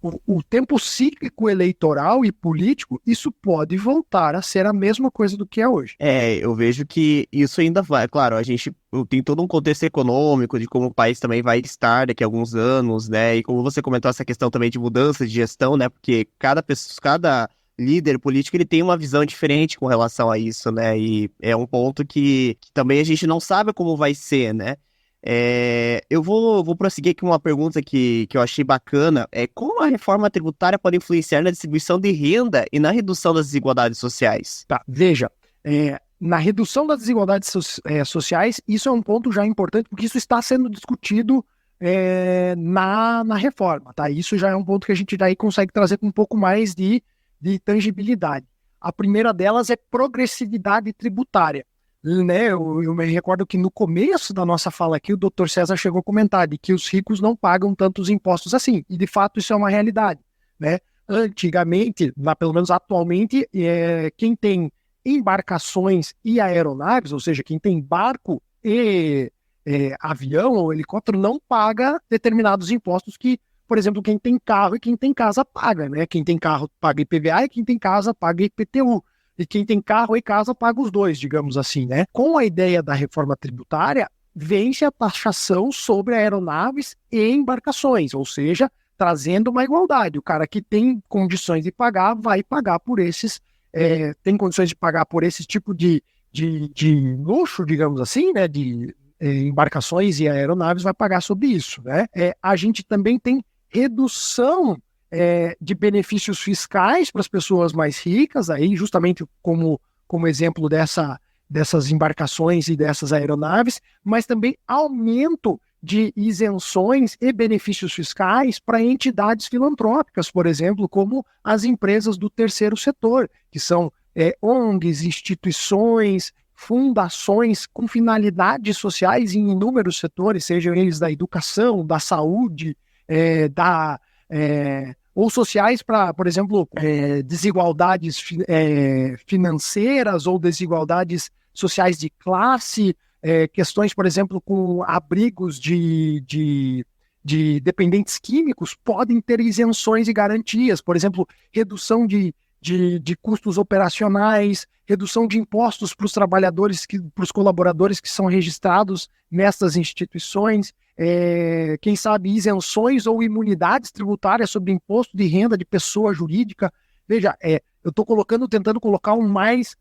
o tempo cíclico eleitoral e político, isso pode voltar a ser a mesma coisa do que é hoje. Eu vejo que isso ainda vai, claro, a gente tem todo um contexto econômico de como o país também vai estar daqui a alguns anos, né, e como você comentou essa questão também de mudança de gestão, né, porque cada pessoa, cada líder político, ele tem uma visão diferente com relação a isso, né, e é um ponto que também a gente não sabe como vai ser, né. Eu vou prosseguir aqui com uma pergunta que eu achei bacana. Como a reforma tributária pode influenciar na distribuição de renda e na redução das desigualdades sociais? Tá, veja, na redução das desigualdades sociais, isso é um ponto já importante, porque isso está sendo discutido na reforma, tá? Isso já é um ponto que a gente daí consegue trazer com um pouco mais de tangibilidade. A primeira delas é progressividade tributária. Né, eu me recordo que no começo da nossa fala aqui, o Dr. César chegou a comentar de que os ricos não pagam tantos impostos assim, e de fato isso é uma realidade, né? Antigamente, pelo menos atualmente, quem tem embarcações e aeronaves, ou seja, quem tem barco e avião ou helicóptero, não paga determinados impostos que, por exemplo, quem tem carro e quem tem casa paga, né? Quem tem carro paga IPVA e quem tem casa paga IPTU. E quem tem carro e casa paga os dois, digamos assim, né? Com a ideia da reforma tributária, vence a taxação sobre aeronaves e embarcações, ou seja, trazendo uma igualdade. O cara que tem condições de pagar, vai pagar por esses, tem condições de pagar por esse tipo de luxo, digamos assim, né? De embarcações e aeronaves, vai pagar sobre isso, né? A gente também tem redução de benefícios fiscais para as pessoas mais ricas, aí justamente como exemplo dessas embarcações e dessas aeronaves, mas também aumento de isenções e benefícios fiscais para entidades filantrópicas, por exemplo, como as empresas do terceiro setor, que são ONGs, instituições, fundações com finalidades sociais em inúmeros setores, sejam eles da educação, da saúde, ou sociais para, por exemplo, desigualdades financeiras ou desigualdades sociais de classe, questões, por exemplo, com abrigos de dependentes químicos, podem ter isenções e garantias, por exemplo, redução de custos operacionais, redução de impostos para os trabalhadores, para os colaboradores que são registrados nessas instituições, quem sabe isenções ou imunidades tributárias sobre imposto de renda de pessoa jurídica. Veja, eu estou tentando colocar um mais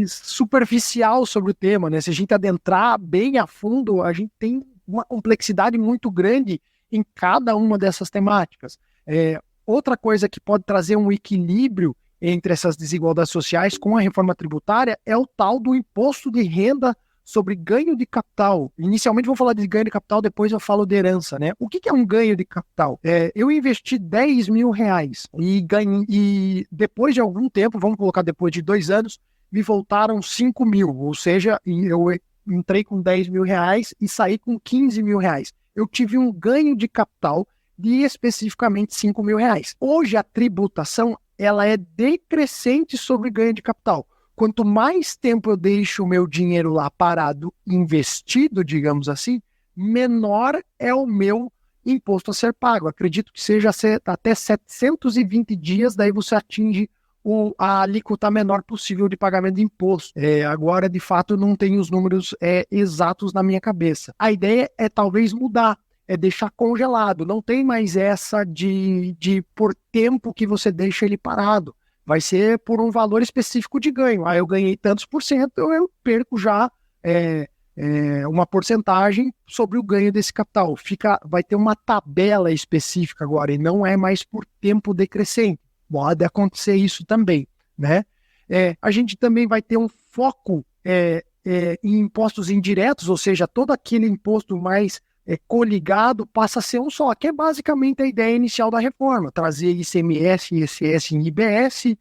superficial sobre o tema, né? Se a gente adentrar bem a fundo, a gente tem uma complexidade muito grande em cada uma dessas temáticas. Outra coisa que pode trazer um equilíbrio entre essas desigualdades sociais com a reforma tributária é o tal do imposto de renda sobre ganho de capital. Inicialmente vou falar de ganho de capital, depois eu falo de herança, né? O que é um ganho de capital? Eu investi R$10.000 e depois de algum tempo, vamos colocar depois de 2 anos, me voltaram 5 mil, ou seja, eu entrei com R$10.000 e saí com R$15.000. Eu tive um ganho de capital de especificamente R$5.000. Hoje a tributação ela é decrescente sobre ganho de capital. Quanto mais tempo eu deixo o meu dinheiro lá parado, investido, digamos assim, menor é o meu imposto a ser pago. Acredito que seja até 720 dias, daí você atinge a alíquota menor possível de pagamento de imposto. Agora, de fato, eu não tenho os números exatos na minha cabeça. A ideia é talvez mudar, deixar congelado. Não tem mais essa de por tempo que você deixa ele parado. Vai ser por um valor específico de ganho. Eu ganhei tantos por cento, eu perco já uma porcentagem sobre o ganho desse capital. Vai ter uma tabela específica agora, e não é mais por tempo decrescente. Pode acontecer isso também, né? A gente também vai ter um foco em impostos indiretos, ou seja, todo aquele imposto mais coligado passa a ser um só, que é basicamente a ideia inicial da reforma, trazer ICMS e ICS em IBS,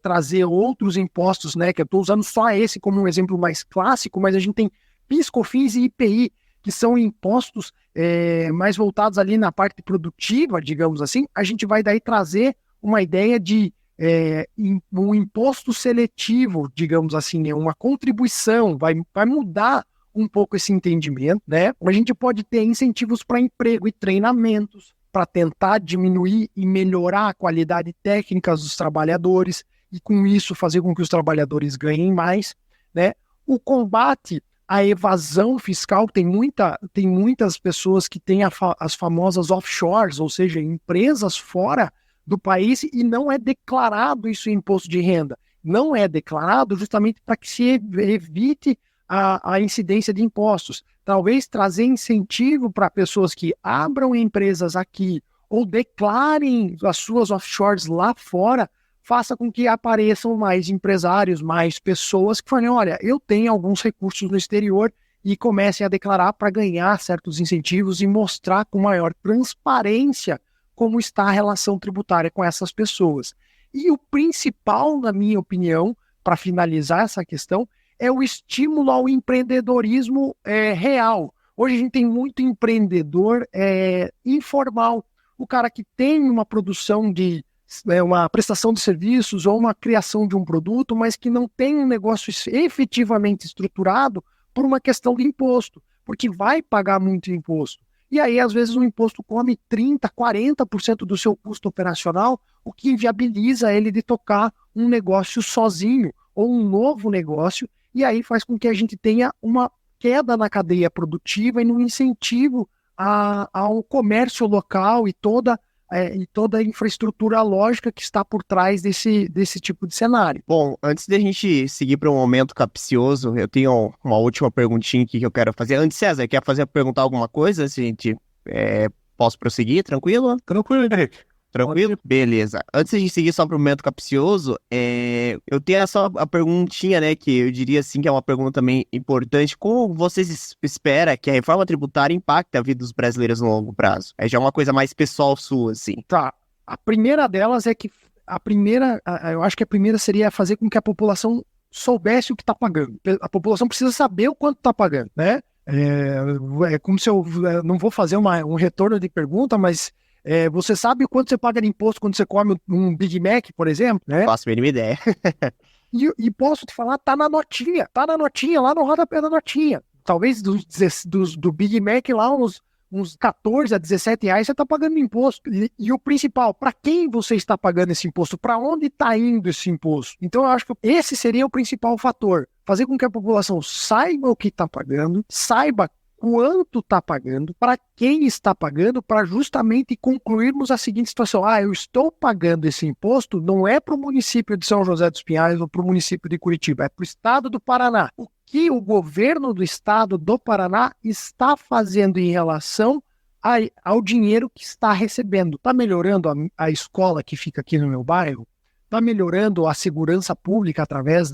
trazer outros impostos, né, que eu estou usando só esse como um exemplo mais clássico, mas a gente tem PIS, COFINS e IPI, que são impostos mais voltados ali na parte produtiva, digamos assim. A gente vai daí trazer uma ideia de um imposto seletivo, digamos assim, uma contribuição, vai mudar um pouco esse entendimento, né? A gente pode ter incentivos para emprego e treinamentos, para tentar diminuir e melhorar a qualidade técnica dos trabalhadores e, com isso, fazer com que os trabalhadores ganhem mais, né? O combate à evasão fiscal, tem muitas pessoas que têm as famosas offshores, ou seja, empresas fora do país, e não é declarado isso em imposto de renda. Não é declarado justamente para que se evite a incidência de impostos. Talvez trazer incentivo para pessoas que abram empresas aqui ou declarem as suas offshores lá fora, faça com que apareçam mais empresários, mais pessoas que falem, olha, eu tenho alguns recursos no exterior, e comecem a declarar para ganhar certos incentivos e mostrar com maior transparência como está a relação tributária com essas pessoas. E o principal, na minha opinião, para finalizar essa questão, é o estímulo ao empreendedorismo real. Hoje a gente tem muito empreendedor informal, o cara que tem uma produção de uma prestação de serviços ou uma criação de um produto, mas que não tem um negócio efetivamente estruturado por uma questão de imposto, porque vai pagar muito imposto. E aí, às vezes, o imposto come 30%, 40% do seu custo operacional, o que inviabiliza ele de tocar um negócio sozinho ou um novo negócio, e aí faz com que a gente tenha uma queda na cadeia produtiva e no incentivo ao comércio local e toda a infraestrutura lógica que está por trás desse tipo de cenário. Bom, antes da gente seguir para um momento capcioso, eu tenho uma última perguntinha aqui que eu quero fazer. Antes, César, quer perguntar alguma coisa? Gente, posso prosseguir? Tranquilo? Tranquilo, Henrique. Tranquilo? Beleza. Antes de seguir só para o momento capcioso, eu tenho só a perguntinha, né, que eu diria assim que é uma pergunta também importante. Como vocês esperam que a reforma tributária impacte a vida dos brasileiros no longo prazo? É já uma coisa mais pessoal sua, assim. Tá. A primeira delas é que eu acho que a primeira seria fazer com que a população soubesse o que está pagando. A população precisa saber o quanto está pagando, né? É como se eu não vou fazer um retorno de pergunta, mas você sabe o quanto você paga de imposto quando você come um Big Mac, por exemplo, né? Faço a mínima ideia. E posso te falar, tá na notinha, lá no rodapé da notinha. Talvez do Big Mac lá, uns 14 a 17 reais você tá pagando imposto. E o principal, para quem você está pagando esse imposto? Para onde está indo esse imposto? Então eu acho que esse seria o principal fator. Fazer com que a população saiba o que está pagando, saiba quanto está pagando, para quem está pagando, para justamente concluirmos a seguinte situação. Eu estou pagando esse imposto, não é para o município de São José dos Pinhais ou para o município de Curitiba, é para o estado do Paraná. O que o governo do estado do Paraná está fazendo em relação ao dinheiro que está recebendo? Está melhorando a escola que fica aqui no meu bairro? Está melhorando a segurança pública através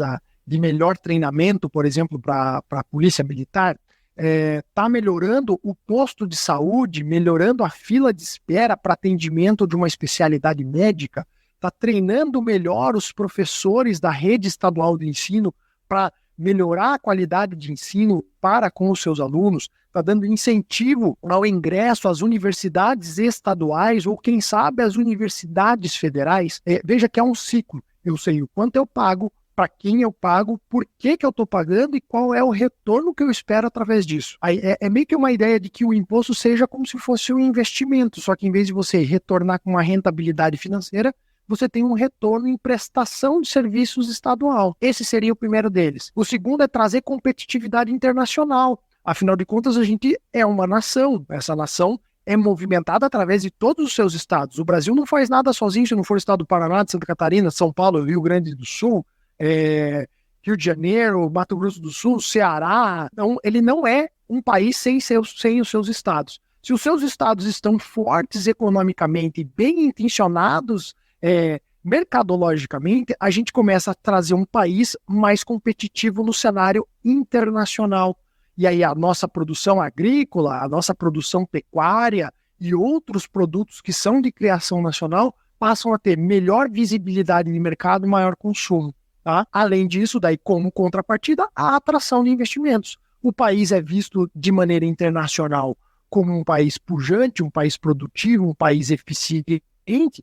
de melhor treinamento, por exemplo, para a polícia militar? Está melhorando o posto de saúde, melhorando a fila de espera para atendimento de uma especialidade médica, está treinando melhor os professores da rede estadual de ensino para melhorar a qualidade de ensino para com os seus alunos, está dando incentivo ao ingresso às universidades estaduais ou, quem sabe, às universidades federais. Veja que é um ciclo. Eu sei o quanto eu pago, para quem eu pago, por que eu estou pagando e qual é o retorno que eu espero através disso. Aí é meio que uma ideia de que o imposto seja como se fosse um investimento, só que em vez de você retornar com uma rentabilidade financeira, você tem um retorno em prestação de serviços estadual. Esse seria o primeiro deles. O segundo é trazer competitividade internacional. Afinal de contas, a gente é uma nação. Essa nação é movimentada através de todos os seus estados. O Brasil não faz nada sozinho, se não for o estado do Paraná, de Santa Catarina, São Paulo, Rio Grande do Sul, Rio de Janeiro, Mato Grosso do Sul, Ceará. Então, ele não é um país sem os seus estados. Se os seus estados estão fortes economicamente e bem intencionados mercadologicamente, a gente começa a trazer um país mais competitivo no cenário internacional. E aí a nossa produção agrícola, a nossa produção pecuária e outros produtos que são de criação nacional passam a ter melhor visibilidade de mercado e maior consumo. Tá? Além disso, daí como contrapartida, a atração de investimentos. O país é visto de maneira internacional como um país pujante, um país produtivo, um país eficiente.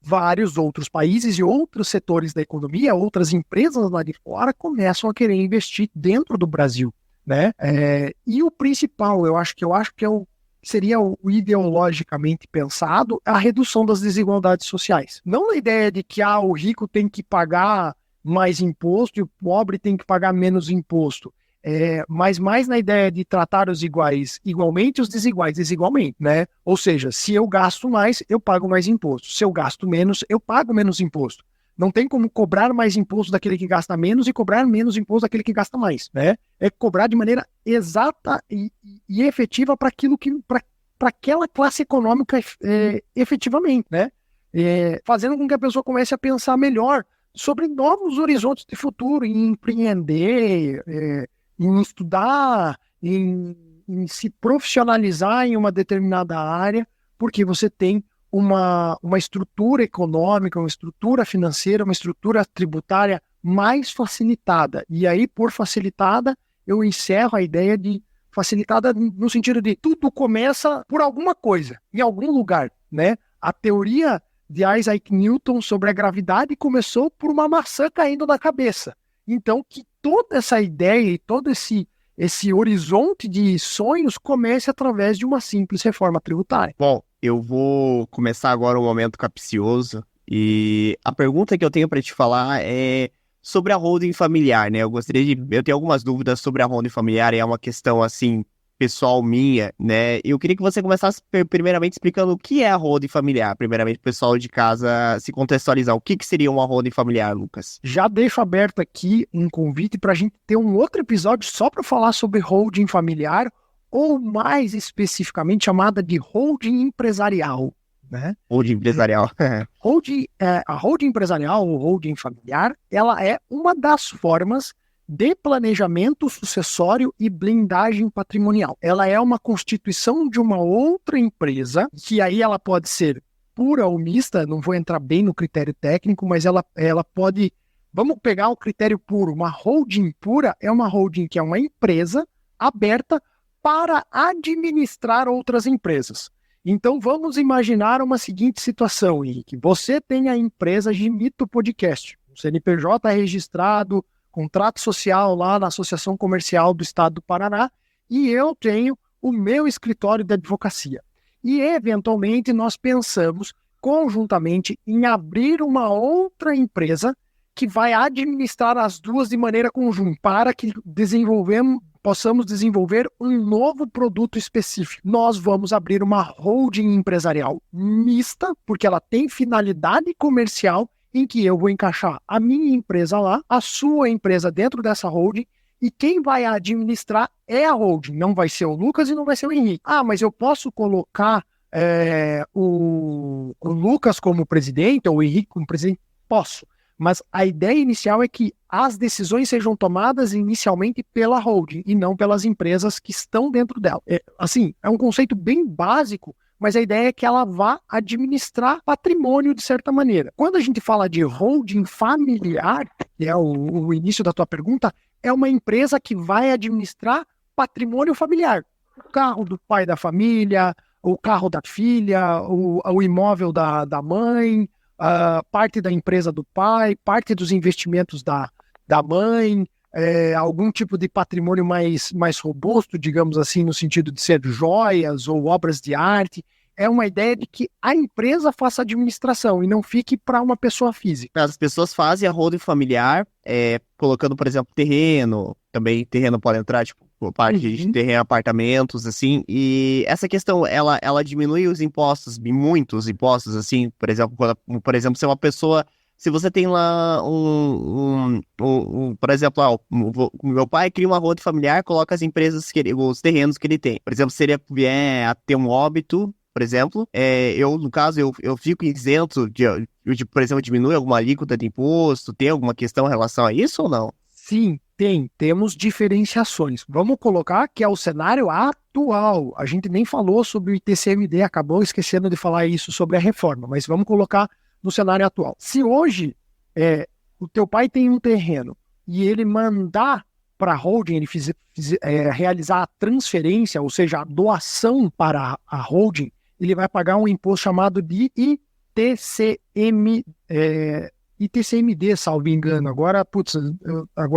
Vários outros países e outros setores da economia, outras empresas lá de fora começam a querer investir dentro do Brasil, né? E o principal, eu acho que é o seria o ideologicamente pensado, a redução das desigualdades sociais. Não na ideia de que o rico tem que pagar mais imposto e o pobre tem que pagar menos imposto. Mas mais na ideia de tratar os iguais igualmente, os desiguais desigualmente, né? Ou seja, se eu gasto mais, eu pago mais imposto. Se eu gasto menos, eu pago menos imposto. Não tem como cobrar mais imposto daquele que gasta menos e cobrar menos imposto daquele que gasta mais, né? É cobrar de maneira exata e efetiva para aquilo que para aquela classe econômica efetivamente, né? Fazendo com que a pessoa comece a pensar melhor sobre novos horizontes de futuro, em empreender, em estudar, em se profissionalizar em uma determinada área, porque você tem uma estrutura econômica, uma estrutura financeira, uma estrutura tributária mais facilitada. E aí, por facilitada, eu encerro a ideia de facilitada no sentido de tudo começa por alguma coisa, em algum lugar, né? A teoria de Isaac Newton sobre a gravidade começou por uma maçã caindo na cabeça. Então, que toda essa ideia e todo esse horizonte de sonhos comece através de uma simples reforma tributária. Bom, eu vou começar agora um momento capcioso e a pergunta que eu tenho para te falar é sobre a holding familiar, né? Eu tenho algumas dúvidas sobre a holding familiar, é uma questão assim pessoal minha, né? Eu queria que você começasse primeiramente explicando o que é a holding familiar, primeiramente o pessoal de casa se contextualizar. O que seria uma holding familiar, Lucas? Já deixo aberto aqui um convite para a gente ter um outro episódio só para falar sobre holding familiar, ou mais especificamente chamada de holding empresarial, né? Holding empresarial. A holding empresarial ou holding familiar, ela é uma das formas de planejamento sucessório e blindagem patrimonial. Ela é uma constituição de uma outra empresa, que aí ela pode ser pura ou mista, não vou entrar bem no critério técnico, mas ela pode... Vamos pegar o critério puro. Uma holding pura é uma holding que é uma empresa aberta para administrar outras empresas. Então vamos imaginar uma seguinte situação, Henrique. Você tem a empresa Gimito Podcast, o CNPJ registrado, contrato social lá na Associação Comercial do Estado do Paraná, e eu tenho o meu escritório de advocacia. E, eventualmente, nós pensamos conjuntamente em abrir uma outra empresa que vai administrar as duas de maneira conjunta, para que possamos desenvolver um novo produto específico. Nós vamos abrir uma holding empresarial mista, porque ela tem finalidade comercial, em que eu vou encaixar a minha empresa lá, a sua empresa dentro dessa holding, e quem vai administrar é a holding, não vai ser o Lucas e não vai ser o Henrique. Mas eu posso colocar o Lucas como presidente ou o Henrique como presidente? Posso, mas a ideia inicial é que as decisões sejam tomadas inicialmente pela holding e não pelas empresas que estão dentro dela. É um conceito bem básico, mas a ideia é que ela vá administrar patrimônio de certa maneira. Quando a gente fala de holding familiar, que é o início da tua pergunta, é uma empresa que vai administrar patrimônio familiar. O carro do pai da família, o carro da filha, o imóvel da mãe, parte da empresa do pai, parte dos investimentos da mãe, algum tipo de patrimônio mais robusto, digamos assim, no sentido de ser joias ou obras de arte. É uma ideia de que a empresa faça administração e não fique para uma pessoa física. As pessoas fazem a holding familiar, colocando, por exemplo, terreno. Também terreno pode entrar, tipo, parte de terreno, apartamentos, assim. E essa questão, ela diminui os impostos, muitos impostos, assim. Por exemplo, se uma pessoa... Se você tem lá por exemplo, o meu pai cria uma holding familiar, coloca os terrenos que ele tem. Por exemplo, se ele vier a ter um óbito, por exemplo, no caso, eu fico isento de, por exemplo, diminui alguma alíquota de imposto, tem alguma questão em relação a isso ou não? Sim, temos diferenciações. Vamos colocar que é o cenário atual. A gente nem falou sobre o ITCMD, acabou esquecendo de falar isso sobre a reforma, mas vamos colocar no cenário atual. Se hoje o teu pai tem um terreno e ele mandar para a holding, ele realizar a transferência, ou seja, a doação para a holding, ele vai pagar um imposto chamado de ITCMD, salvo engano. Agora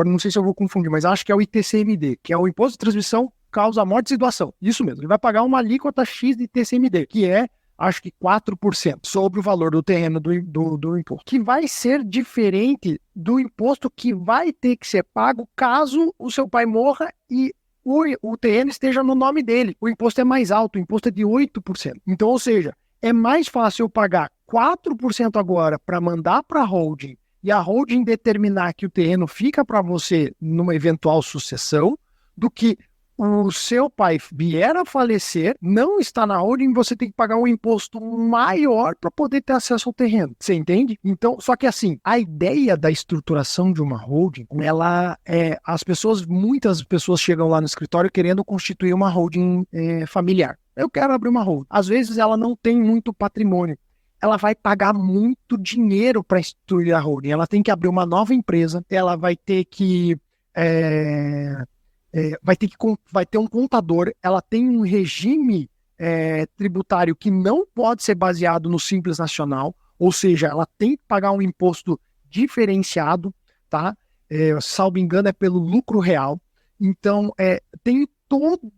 não sei se eu vou confundir, mas acho que é o ITCMD, que é o Imposto de Transmissão causa mortes e doação. Isso mesmo, ele vai pagar uma alíquota X de TCMD, que é, acho que 4% sobre o valor do terreno do imposto, que vai ser diferente do imposto que vai ter que ser pago caso o seu pai morra e o terreno esteja no nome dele. O imposto é mais alto, o imposto é de 8%. Então, ou seja, é mais fácil eu pagar 4% agora para mandar para a holding e a holding determinar que o terreno fica para você numa eventual sucessão, do que o seu pai vier a falecer, não está na holding, você tem que pagar um imposto maior para poder ter acesso ao terreno. Você entende? Então, só que assim, a ideia da estruturação de uma holding, ela é, muitas pessoas chegam lá no escritório querendo constituir uma holding familiar. Eu quero abrir uma holding. Às vezes ela não tem muito patrimônio. Ela vai pagar muito dinheiro para instituir a holding. Ela tem que abrir uma nova empresa, ela vai ter que vai ter um contador, ela tem um regime tributário que não pode ser baseado no Simples Nacional, ou seja, ela tem que pagar um imposto diferenciado, tá? Salvo engano, é pelo lucro real. Então, tem todo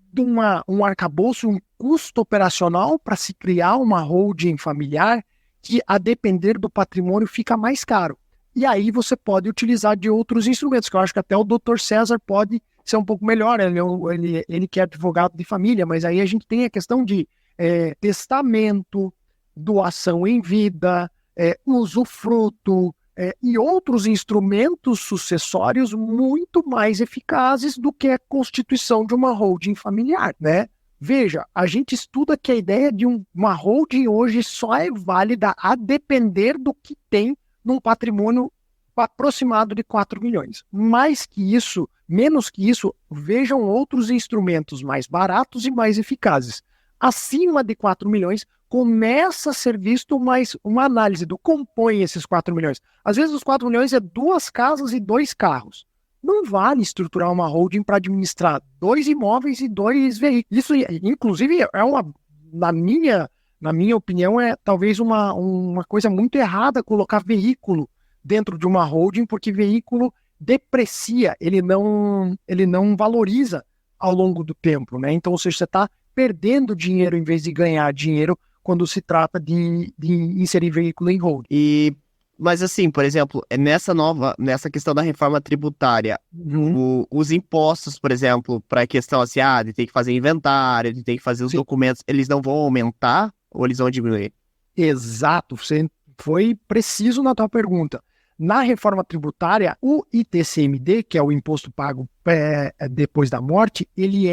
um arcabouço, um custo operacional para se criar uma holding familiar que, a depender do patrimônio, fica mais caro. E aí você pode utilizar de outros instrumentos, que eu acho que até o Dr. César pode ser um pouco melhor, ele que é advogado de família, mas aí a gente tem a questão de testamento, doação em vida, usufruto e outros instrumentos sucessórios muito mais eficazes do que a constituição de uma holding familiar, né? Veja, a gente estuda que a ideia de uma holding hoje só é válida a depender do que tem num patrimônio aproximado de 4 milhões. Mais que isso, menos que isso, vejam outros instrumentos mais baratos e mais eficazes. Acima de 4 milhões, começa a ser visto mais uma análise do compõe esses 4 milhões. Às vezes os 4 milhões é 2 casas e 2 carros. Não vale estruturar uma holding para administrar 2 imóveis e 2 veículos. Isso, inclusive, na minha opinião, é talvez uma coisa muito errada colocar veículo dentro de uma holding, porque veículo deprecia, ele não valoriza ao longo do tempo, né? Então, ou seja, você está perdendo dinheiro em vez de ganhar dinheiro quando se trata de inserir veículo em holding. Mas assim, por exemplo, nessa questão da reforma tributária, os impostos, por exemplo, para a questão assim, de ter que fazer inventário, de ter que fazer os documentos, eles não vão aumentar ou eles vão diminuir? Exato, você foi preciso na tua pergunta. Na reforma tributária, o ITCMD, que é o imposto pago depois da morte, ele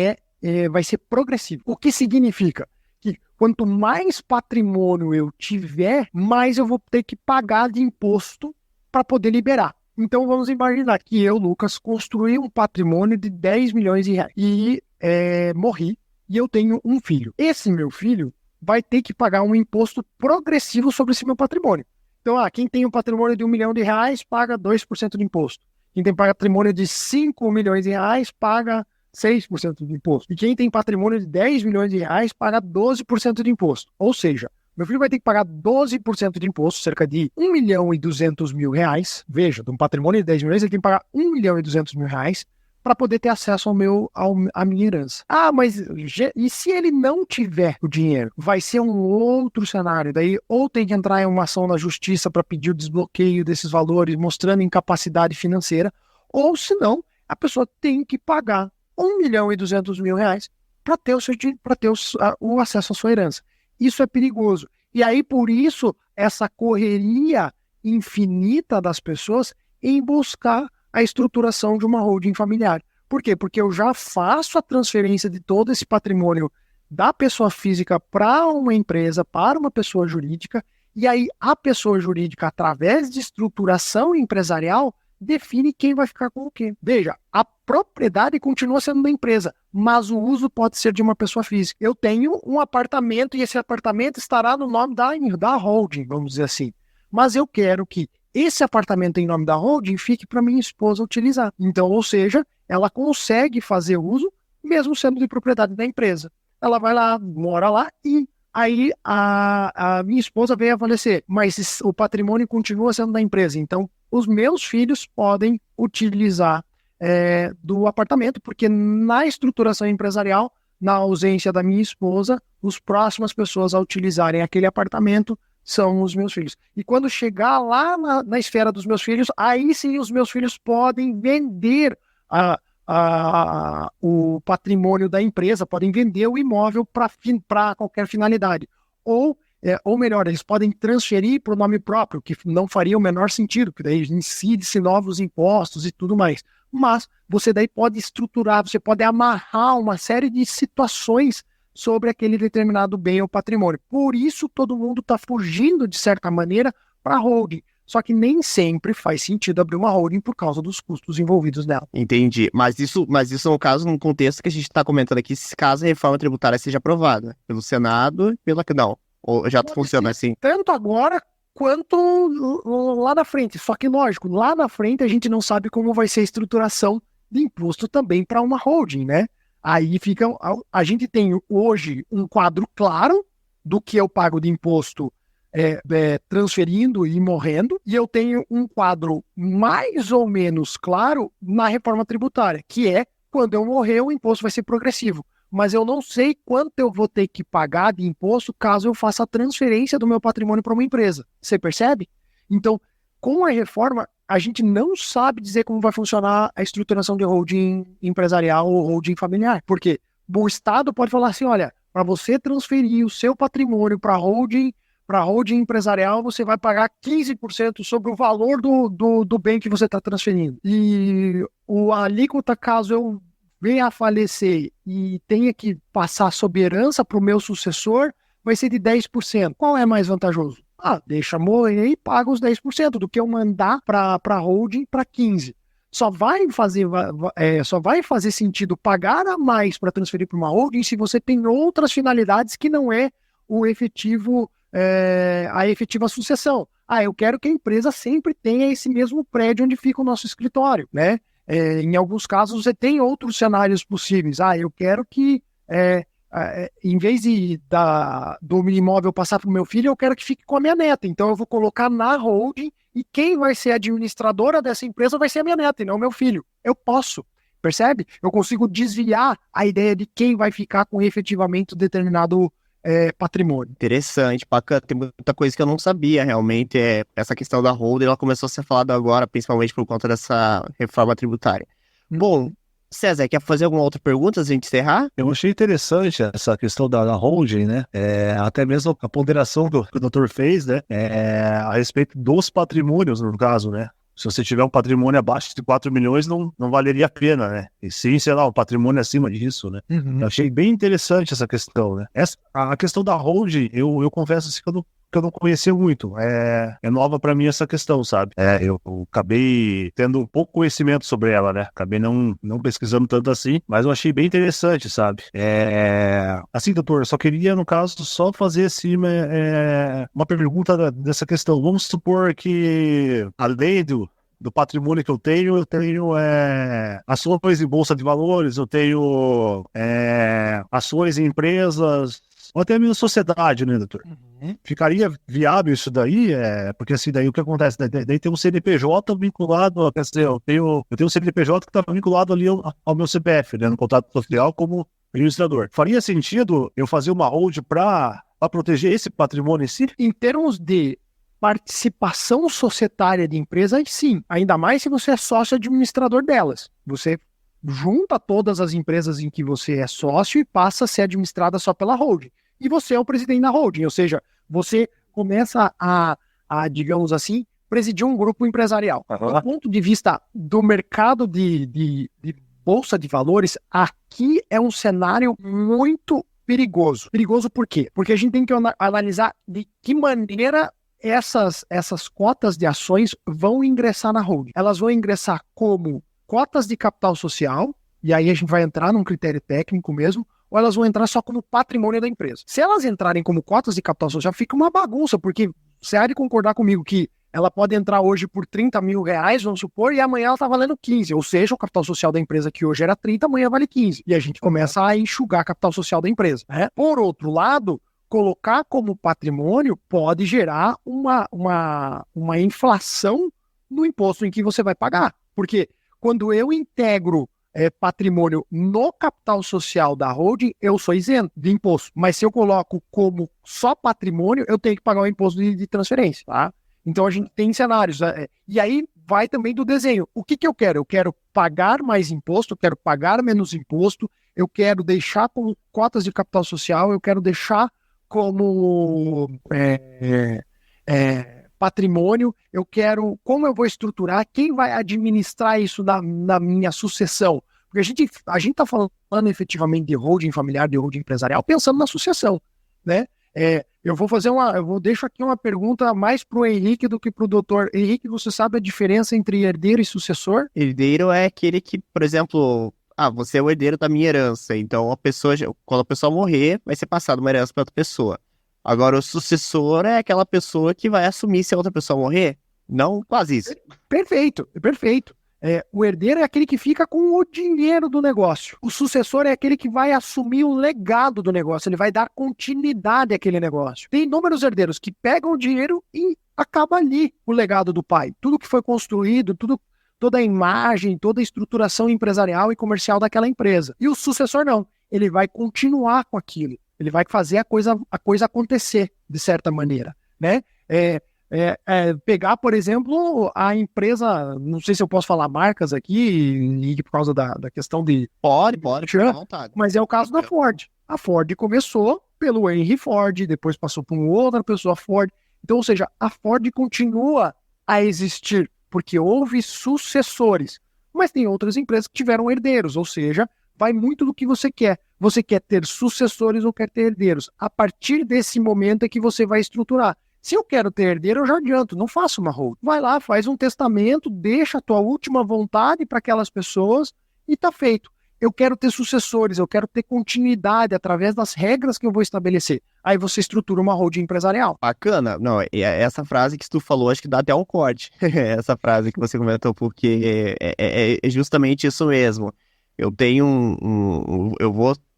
vai ser progressivo. O que significa? Que quanto mais patrimônio eu tiver, mais eu vou ter que pagar de imposto para poder liberar. Então vamos imaginar que eu, Lucas, construí um patrimônio de 10 milhões de reais e morri e eu tenho um filho. Esse meu filho vai ter que pagar um imposto progressivo sobre esse meu patrimônio. Então, quem tem um patrimônio de 1 milhão de reais paga 2% de imposto. Quem tem patrimônio de 5 milhões de reais paga 6% de imposto. E quem tem patrimônio de 10 milhões de reais paga 12% de imposto. Ou seja, meu filho vai ter que pagar 12% de imposto, cerca de 1 milhão e 200 mil reais. Veja, de um patrimônio de 10 milhões, ele tem que pagar 1 milhão e 200 mil reais para poder ter acesso à minha herança. Mas e se ele não tiver o dinheiro? Vai ser um outro cenário. Daí, ou tem que entrar em uma ação na justiça para pedir o desbloqueio desses valores, mostrando incapacidade financeira, ou se não, a pessoa tem que pagar 1 milhão e 200 mil reais para ter o acesso à sua herança. Isso é perigoso. E aí, por isso, essa correria infinita das pessoas em buscar a estruturação de uma holding familiar. Por quê? Porque eu já faço a transferência de todo esse patrimônio da pessoa física para uma empresa, para uma pessoa jurídica, e aí a pessoa jurídica, através de estruturação empresarial, define quem vai ficar com o quê. Veja, a propriedade continua sendo da empresa, mas o uso pode ser de uma pessoa física. Eu tenho um apartamento e esse apartamento estará no nome da holding, vamos dizer assim. Mas eu quero que esse apartamento em nome da holding fique para minha esposa utilizar. Então, ou seja, ela consegue fazer uso mesmo sendo de propriedade da empresa. Ela vai lá, mora lá e aí a minha esposa veio a falecer, mas o patrimônio continua sendo da empresa. Então, os meus filhos podem utilizar do apartamento, porque na estruturação empresarial, na ausência da minha esposa, as próximas pessoas a utilizarem aquele apartamento são os meus filhos. E quando chegar lá na esfera dos meus filhos, aí sim os meus filhos podem vender o patrimônio da empresa, podem vender o imóvel para qualquer finalidade. Ou melhor, eles podem transferir para o nome próprio, que não faria o menor sentido, porque daí incide-se novos impostos e tudo mais. Mas você daí pode estruturar, você pode amarrar uma série de situações sobre aquele determinado bem ou patrimônio. Por isso todo mundo está fugindo, de certa maneira, para a holding. Só que nem sempre faz sentido abrir uma holding por causa dos custos envolvidos nela. Entendi. Mas isso é um caso, num contexto que a gente está comentando aqui, se caso a reforma tributária seja aprovada pelo Senado e pela... Não, ou já funciona assim? Tanto agora quanto lá na frente. Só que, lógico, lá na frente a gente não sabe como vai ser a estruturação de imposto também para uma holding, né? Aí fica... A gente tem hoje um quadro claro do que eu pago de imposto transferindo e morrendo, e eu tenho um quadro mais ou menos claro na reforma tributária, que é quando eu morrer o imposto vai ser progressivo. Mas eu não sei quanto eu vou ter que pagar de imposto caso eu faça a transferência do meu patrimônio para uma empresa. Você percebe? Então, com a reforma, a gente não sabe dizer como vai funcionar a estruturação de holding empresarial ou holding familiar. Porque o Estado pode falar assim, olha, para você transferir o seu patrimônio para holding empresarial, você vai pagar 15% sobre o valor do bem que você está transferindo. E a alíquota, caso eu venha a falecer e tenha que passar sob herança para o meu sucessor, vai ser de 10%. Qual é mais vantajoso? Deixa morrer e paga os 10% do que eu mandar para a holding para 15%. Só vai fazer sentido pagar a mais para transferir para uma holding se você tem outras finalidades que não é a efetiva sucessão. Eu quero que a empresa sempre tenha esse mesmo prédio onde fica o nosso escritório, né? Em alguns casos você tem outros cenários possíveis. Eu quero que, em vez do imóvel passar para o meu filho, eu quero que fique com a minha neta. Então eu vou colocar na holding e quem vai ser administradora dessa empresa vai ser a minha neta e não o meu filho. Eu posso, percebe? Eu consigo desviar a ideia de quem vai ficar com efetivamente determinado patrimônio. Interessante, bacana. Tem muita coisa que eu não sabia, realmente. Essa questão da holding, ela começou a ser falada agora, principalmente por conta dessa reforma tributária. Bom, César, quer fazer alguma outra pergunta antes de encerrar? Eu achei interessante essa questão da holding, né? Até mesmo a ponderação que o doutor fez, né? A respeito dos patrimônios, no caso, né? Se você tiver um patrimônio abaixo de 4 milhões, não valeria a pena, né? E sim, sei lá, um patrimônio acima disso, né? Uhum. Eu achei bem interessante essa questão, né? A questão da holding, eu confesso assim, que eu não conhecia muito. É nova pra mim essa questão, sabe? Eu acabei tendo um pouco conhecimento sobre ela, né? Acabei não pesquisando tanto assim, mas eu achei bem interessante, sabe? Assim, doutor, eu só queria, no caso, só fazer assim, uma pergunta dessa questão. Vamos supor que, além do patrimônio que eu tenho ações em bolsa de valores, eu tenho ações em empresas, ou até mesmo sociedade, né, doutor? Uhum. Ficaria viável isso daí? Porque assim, daí o que acontece? Daí tem um CNPJ vinculado, quer dizer, eu tenho um CNPJ que está vinculado ali ao meu CPF, né, no contrato social como registrador. Faria sentido eu fazer uma hold para proteger esse patrimônio em si? Em termos de participação societária de empresas, sim. Ainda mais se você é sócio administrador delas. Você junta todas as empresas em que você é sócio e passa a ser administrada só pela holding. E você é o presidente da holding, ou seja, você começa a digamos assim, presidir um grupo empresarial. Do ponto de vista do mercado de bolsa de valores, aqui é um cenário muito perigoso. Perigoso por quê? Porque a gente tem que analisar de que maneira essas cotas de ações vão ingressar na holding. Elas vão ingressar como cotas de capital social, e aí a gente vai entrar num critério técnico mesmo, ou elas vão entrar só como patrimônio da empresa. Se elas entrarem como cotas de capital social, fica uma bagunça, porque você há de concordar comigo que ela pode entrar hoje por 30 mil reais, vamos supor, e amanhã ela está valendo 15, ou seja, o capital social da empresa que hoje era 30, amanhã vale 15, e a gente começa a enxugar capital social da empresa, né? Por outro lado, colocar como patrimônio pode gerar uma inflação no imposto em que você vai pagar, porque quando eu integro patrimônio no capital social da holding, eu sou isento de imposto. Mas se eu coloco como só patrimônio, eu tenho que pagar o imposto de transferência, tá? Então a gente tem cenários. E aí vai também do desenho. O que eu quero? Eu quero pagar mais imposto, eu quero pagar menos imposto, eu quero deixar como cotas de capital social, eu quero deixar como patrimônio, eu quero, como eu vou estruturar, quem vai administrar isso na minha sucessão. Porque a gente está falando efetivamente de holding familiar, de holding empresarial, pensando na sucessão, né? Deixo aqui uma pergunta mais para o Henrique do que para o doutor. Henrique, você sabe a diferença entre herdeiro e sucessor? Herdeiro é aquele que, por exemplo, você é o herdeiro da minha herança, então quando a pessoa morrer, vai ser passada uma herança para outra pessoa. Agora, o sucessor é aquela pessoa que vai assumir se a outra pessoa morrer? Não, quase isso. Perfeito. O herdeiro é aquele que fica com o dinheiro do negócio. O sucessor é aquele que vai assumir o legado do negócio, ele vai dar continuidade àquele negócio. Tem inúmeros herdeiros que pegam o dinheiro e acaba ali o legado do pai. Tudo que foi construído, toda a imagem, toda a estruturação empresarial e comercial daquela empresa. E o sucessor não, ele vai continuar com aquilo. Ele vai fazer a coisa acontecer, de certa maneira, né? Pegar, por exemplo, a empresa, não sei se eu posso falar marcas aqui, e por causa da questão de... Pode, fica à vontade. Mas é o caso da Ford. A Ford começou pelo Henry Ford, depois passou por uma outra pessoa Ford. Então, ou seja, a Ford continua a existir, porque houve sucessores. Mas tem outras empresas que tiveram herdeiros, ou seja, vai muito do que você quer. Você quer ter sucessores ou quer ter herdeiros? A partir desse momento é que você vai estruturar. Se eu quero ter herdeiro, eu já adianto, não faço uma holding. Vai lá, faz um testamento, deixa a tua última vontade para aquelas pessoas e tá feito. Eu quero ter sucessores, eu quero ter continuidade através das regras que eu vou estabelecer. Aí você estrutura uma holding empresarial. Bacana. Não, essa frase que tu falou, acho que dá até um corte. Essa frase que você comentou, porque é justamente isso mesmo. Eu tenho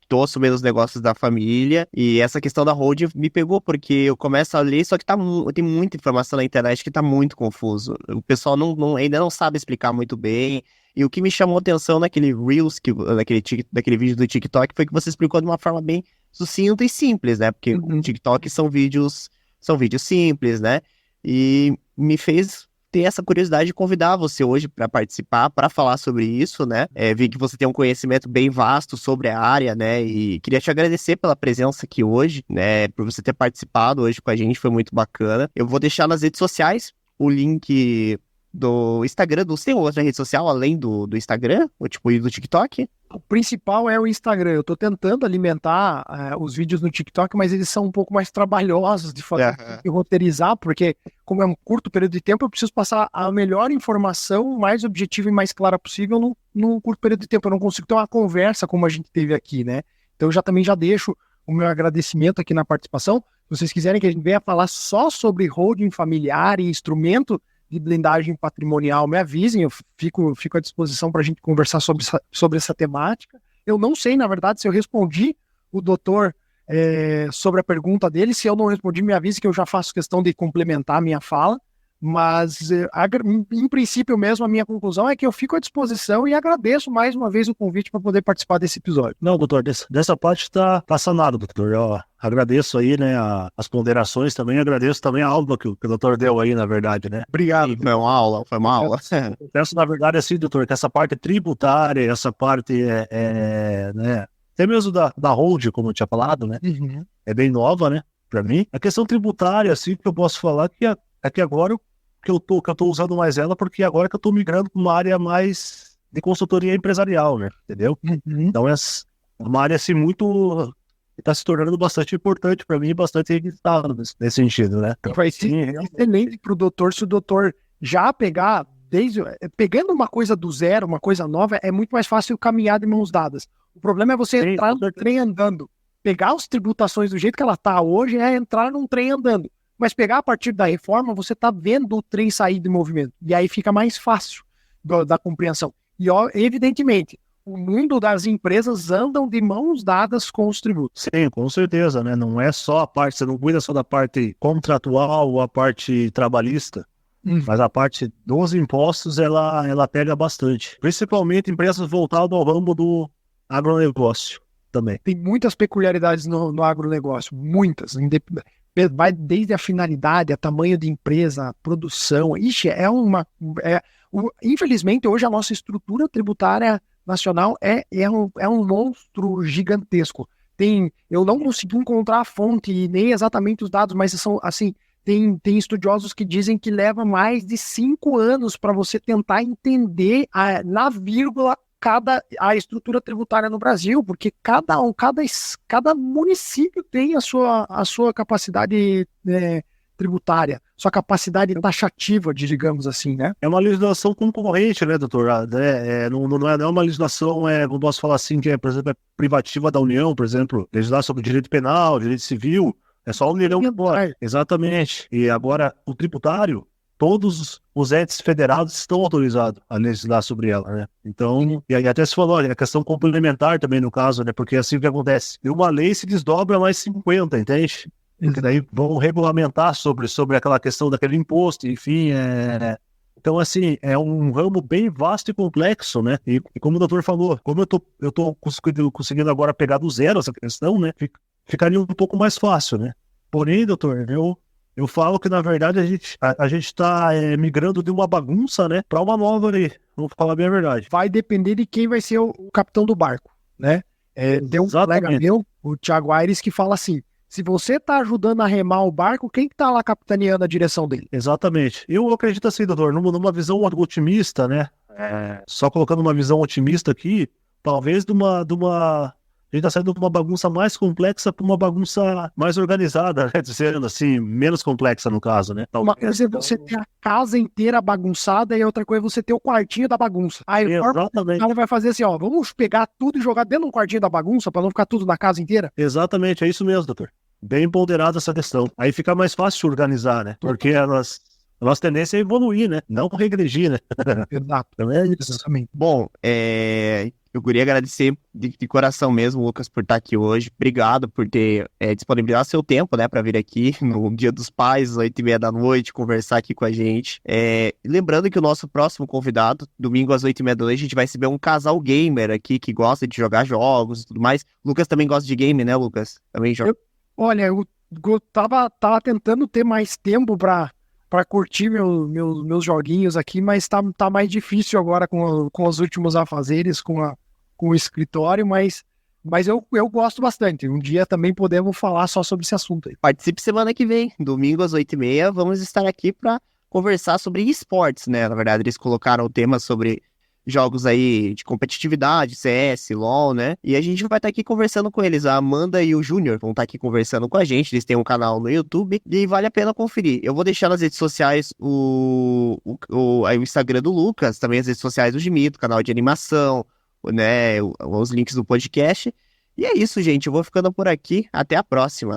tô assumindo os negócios da família e essa questão da holding me pegou porque eu começo a ler, só que tem muita informação na internet que tá muito confuso. O pessoal ainda não sabe explicar muito bem. E o que me chamou a atenção naquele Reels, daquele vídeo do TikTok, foi que você explicou de uma forma bem sucinta e simples, né? Porque o TikTok são vídeos simples, né? E me fez ter essa curiosidade de convidar você hoje para participar, para falar sobre isso, né? Vi que você tem um conhecimento bem vasto sobre a área, né? E queria te agradecer pela presença aqui hoje, né? Por você ter participado hoje com a gente, foi muito bacana. Eu vou deixar nas redes sociais o link do Instagram. Você tem outra rede social além do Instagram? Ou tipo, e do TikTok? O principal é o Instagram. Eu tô tentando alimentar os vídeos no TikTok, mas eles são um pouco mais trabalhosos de fazer e roteirizar, porque como é um curto período de tempo, eu preciso passar a melhor informação, mais objetiva e mais clara possível num curto período de tempo. Eu não consigo ter uma conversa como a gente teve aqui, né? Então eu também já deixo o meu agradecimento aqui na participação. Se vocês quiserem que a gente venha falar só sobre holding familiar e instrumento de blindagem patrimonial, me avisem, eu fico à disposição para a gente conversar sobre essa temática. Eu não sei, na verdade, se eu respondi o doutor sobre a pergunta dele. Se eu não respondi, me avise que eu já faço questão de complementar a minha fala, mas em princípio mesmo a minha conclusão é que eu fico à disposição e agradeço mais uma vez o convite para poder participar desse episódio. Não, doutor, dessa parte está sanado, doutor. Eu agradeço aí, né, as ponderações também, agradeço também a aula que o doutor deu aí, na verdade, né? Obrigado. Foi uma aula. Eu penso, na verdade, assim, doutor, que essa parte tributária, essa parte, né, até mesmo da holding, como eu tinha falado, né, é bem nova, né, para mim. A questão tributária, assim, que eu posso falar que é que agora que eu tô usando mais ela, porque agora que eu tô migrando para uma área mais de consultoria empresarial, né, entendeu? Então é uma área, assim, muito... está se tornando bastante importante para mim, bastante registrado nesse sentido, né? Então, vai ser excelente para o doutor, se o doutor já pegando uma coisa do zero, uma coisa nova, é muito mais fácil caminhar de mãos dadas. O problema é você entrar no trem andando. Pegar as tributações do jeito que ela está hoje é entrar num trem andando. Mas pegar a partir da reforma, você está vendo o trem sair de movimento. E aí fica mais fácil da compreensão. E, evidentemente, o mundo das empresas andam de mãos dadas com os tributos. Sim, com certeza, né? Não é só a parte, você não cuida só da parte contratual ou a parte trabalhista. Mas a parte dos impostos, ela pega bastante. Principalmente empresas voltadas ao ramo do agronegócio também. Tem muitas peculiaridades no agronegócio, muitas. Vai desde a finalidade, a tamanho de empresa, a produção. Ixi, infelizmente, hoje a nossa estrutura tributária nacional é um monstro gigantesco. Eu não consegui encontrar a fonte e nem exatamente os dados, mas são assim. Tem estudiosos que dizem que leva mais de 5 anos para você tentar entender na vírgula a estrutura tributária no Brasil, porque cada município tem a sua capacidade tributária, sua capacidade taxativa, digamos assim, né? É uma legislação concorrente, né, doutor? Não é uma legislação, como posso falar assim, que por exemplo, é privativa da União, por exemplo, legislar sobre direito penal, direito civil. É só a União que pode. Exatamente. E agora, o tributário, todos os entes federados estão autorizados a legislar sobre ela, né? Então, e aí até se falou, a questão complementar também no caso, né? Porque assim o que acontece? E uma lei se desdobra mais 50, entende? Porque daí vão regulamentar sobre aquela questão daquele imposto, enfim, Então, assim, é um ramo bem vasto e complexo, né? E como o doutor falou, como eu tô conseguindo agora pegar do zero essa questão, né? Ficaria um pouco mais fácil, né? Porém, doutor, eu falo que, na verdade, a gente está migrando de uma bagunça, né, para uma nova lei. Vamos falar bem a verdade. Vai depender de quem vai ser o capitão do barco, né? Tem um colega meu, o Thiago Aires, que fala assim, se você está ajudando a remar o barco, quem que tá lá capitaneando a direção dele? Exatamente. Eu acredito assim, doutor, numa visão otimista, né? Só colocando uma visão otimista aqui, talvez a gente está saindo de uma bagunça mais complexa para uma bagunça mais organizada, né? Dizendo assim, menos complexa no caso, né? Uma coisa é você ter a casa inteira bagunçada e outra coisa é você ter o quartinho da bagunça. Aí o cara vai fazer assim, ó, vamos pegar tudo e jogar dentro de um quartinho da bagunça para não ficar tudo na casa inteira? Exatamente, é isso mesmo, doutor. Bem ponderada essa questão. Aí fica mais fácil organizar, né? Porque a nossa tendência é evoluir, né? Não regredir, né? Exato. Exatamente. Bom, eu queria agradecer de coração mesmo, Lucas, por estar aqui hoje. Obrigado por ter disponibilizado seu tempo, né, para vir aqui no Dia dos Pais, às 8h30 da noite, conversar aqui com a gente. Lembrando que o nosso próximo convidado, domingo às 8h30 da noite, a gente vai receber um casal gamer aqui que gosta de jogar jogos e tudo mais. Lucas também gosta de game, né, Lucas? Também joga. Olha, eu tava tentando ter mais tempo para curtir meus joguinhos aqui, mas tá mais difícil agora com os últimos afazeres, com o escritório, mas eu gosto bastante. Um dia também podemos falar só sobre esse assunto aí. Participe semana que vem, domingo às 8h30, vamos estar aqui para conversar sobre esportes, né? Na verdade, eles colocaram o tema sobre jogos aí de competitividade, CS, LoL, né? E a gente vai estar aqui conversando com eles. A Amanda e o Júnior vão estar aqui conversando com a gente. Eles têm um canal no YouTube e vale a pena conferir. Eu vou deixar nas redes sociais o Instagram do Lucas, também as redes sociais do Gimito, canal de animação, né? Os links do podcast. E é isso, gente. Eu vou ficando por aqui. Até a próxima.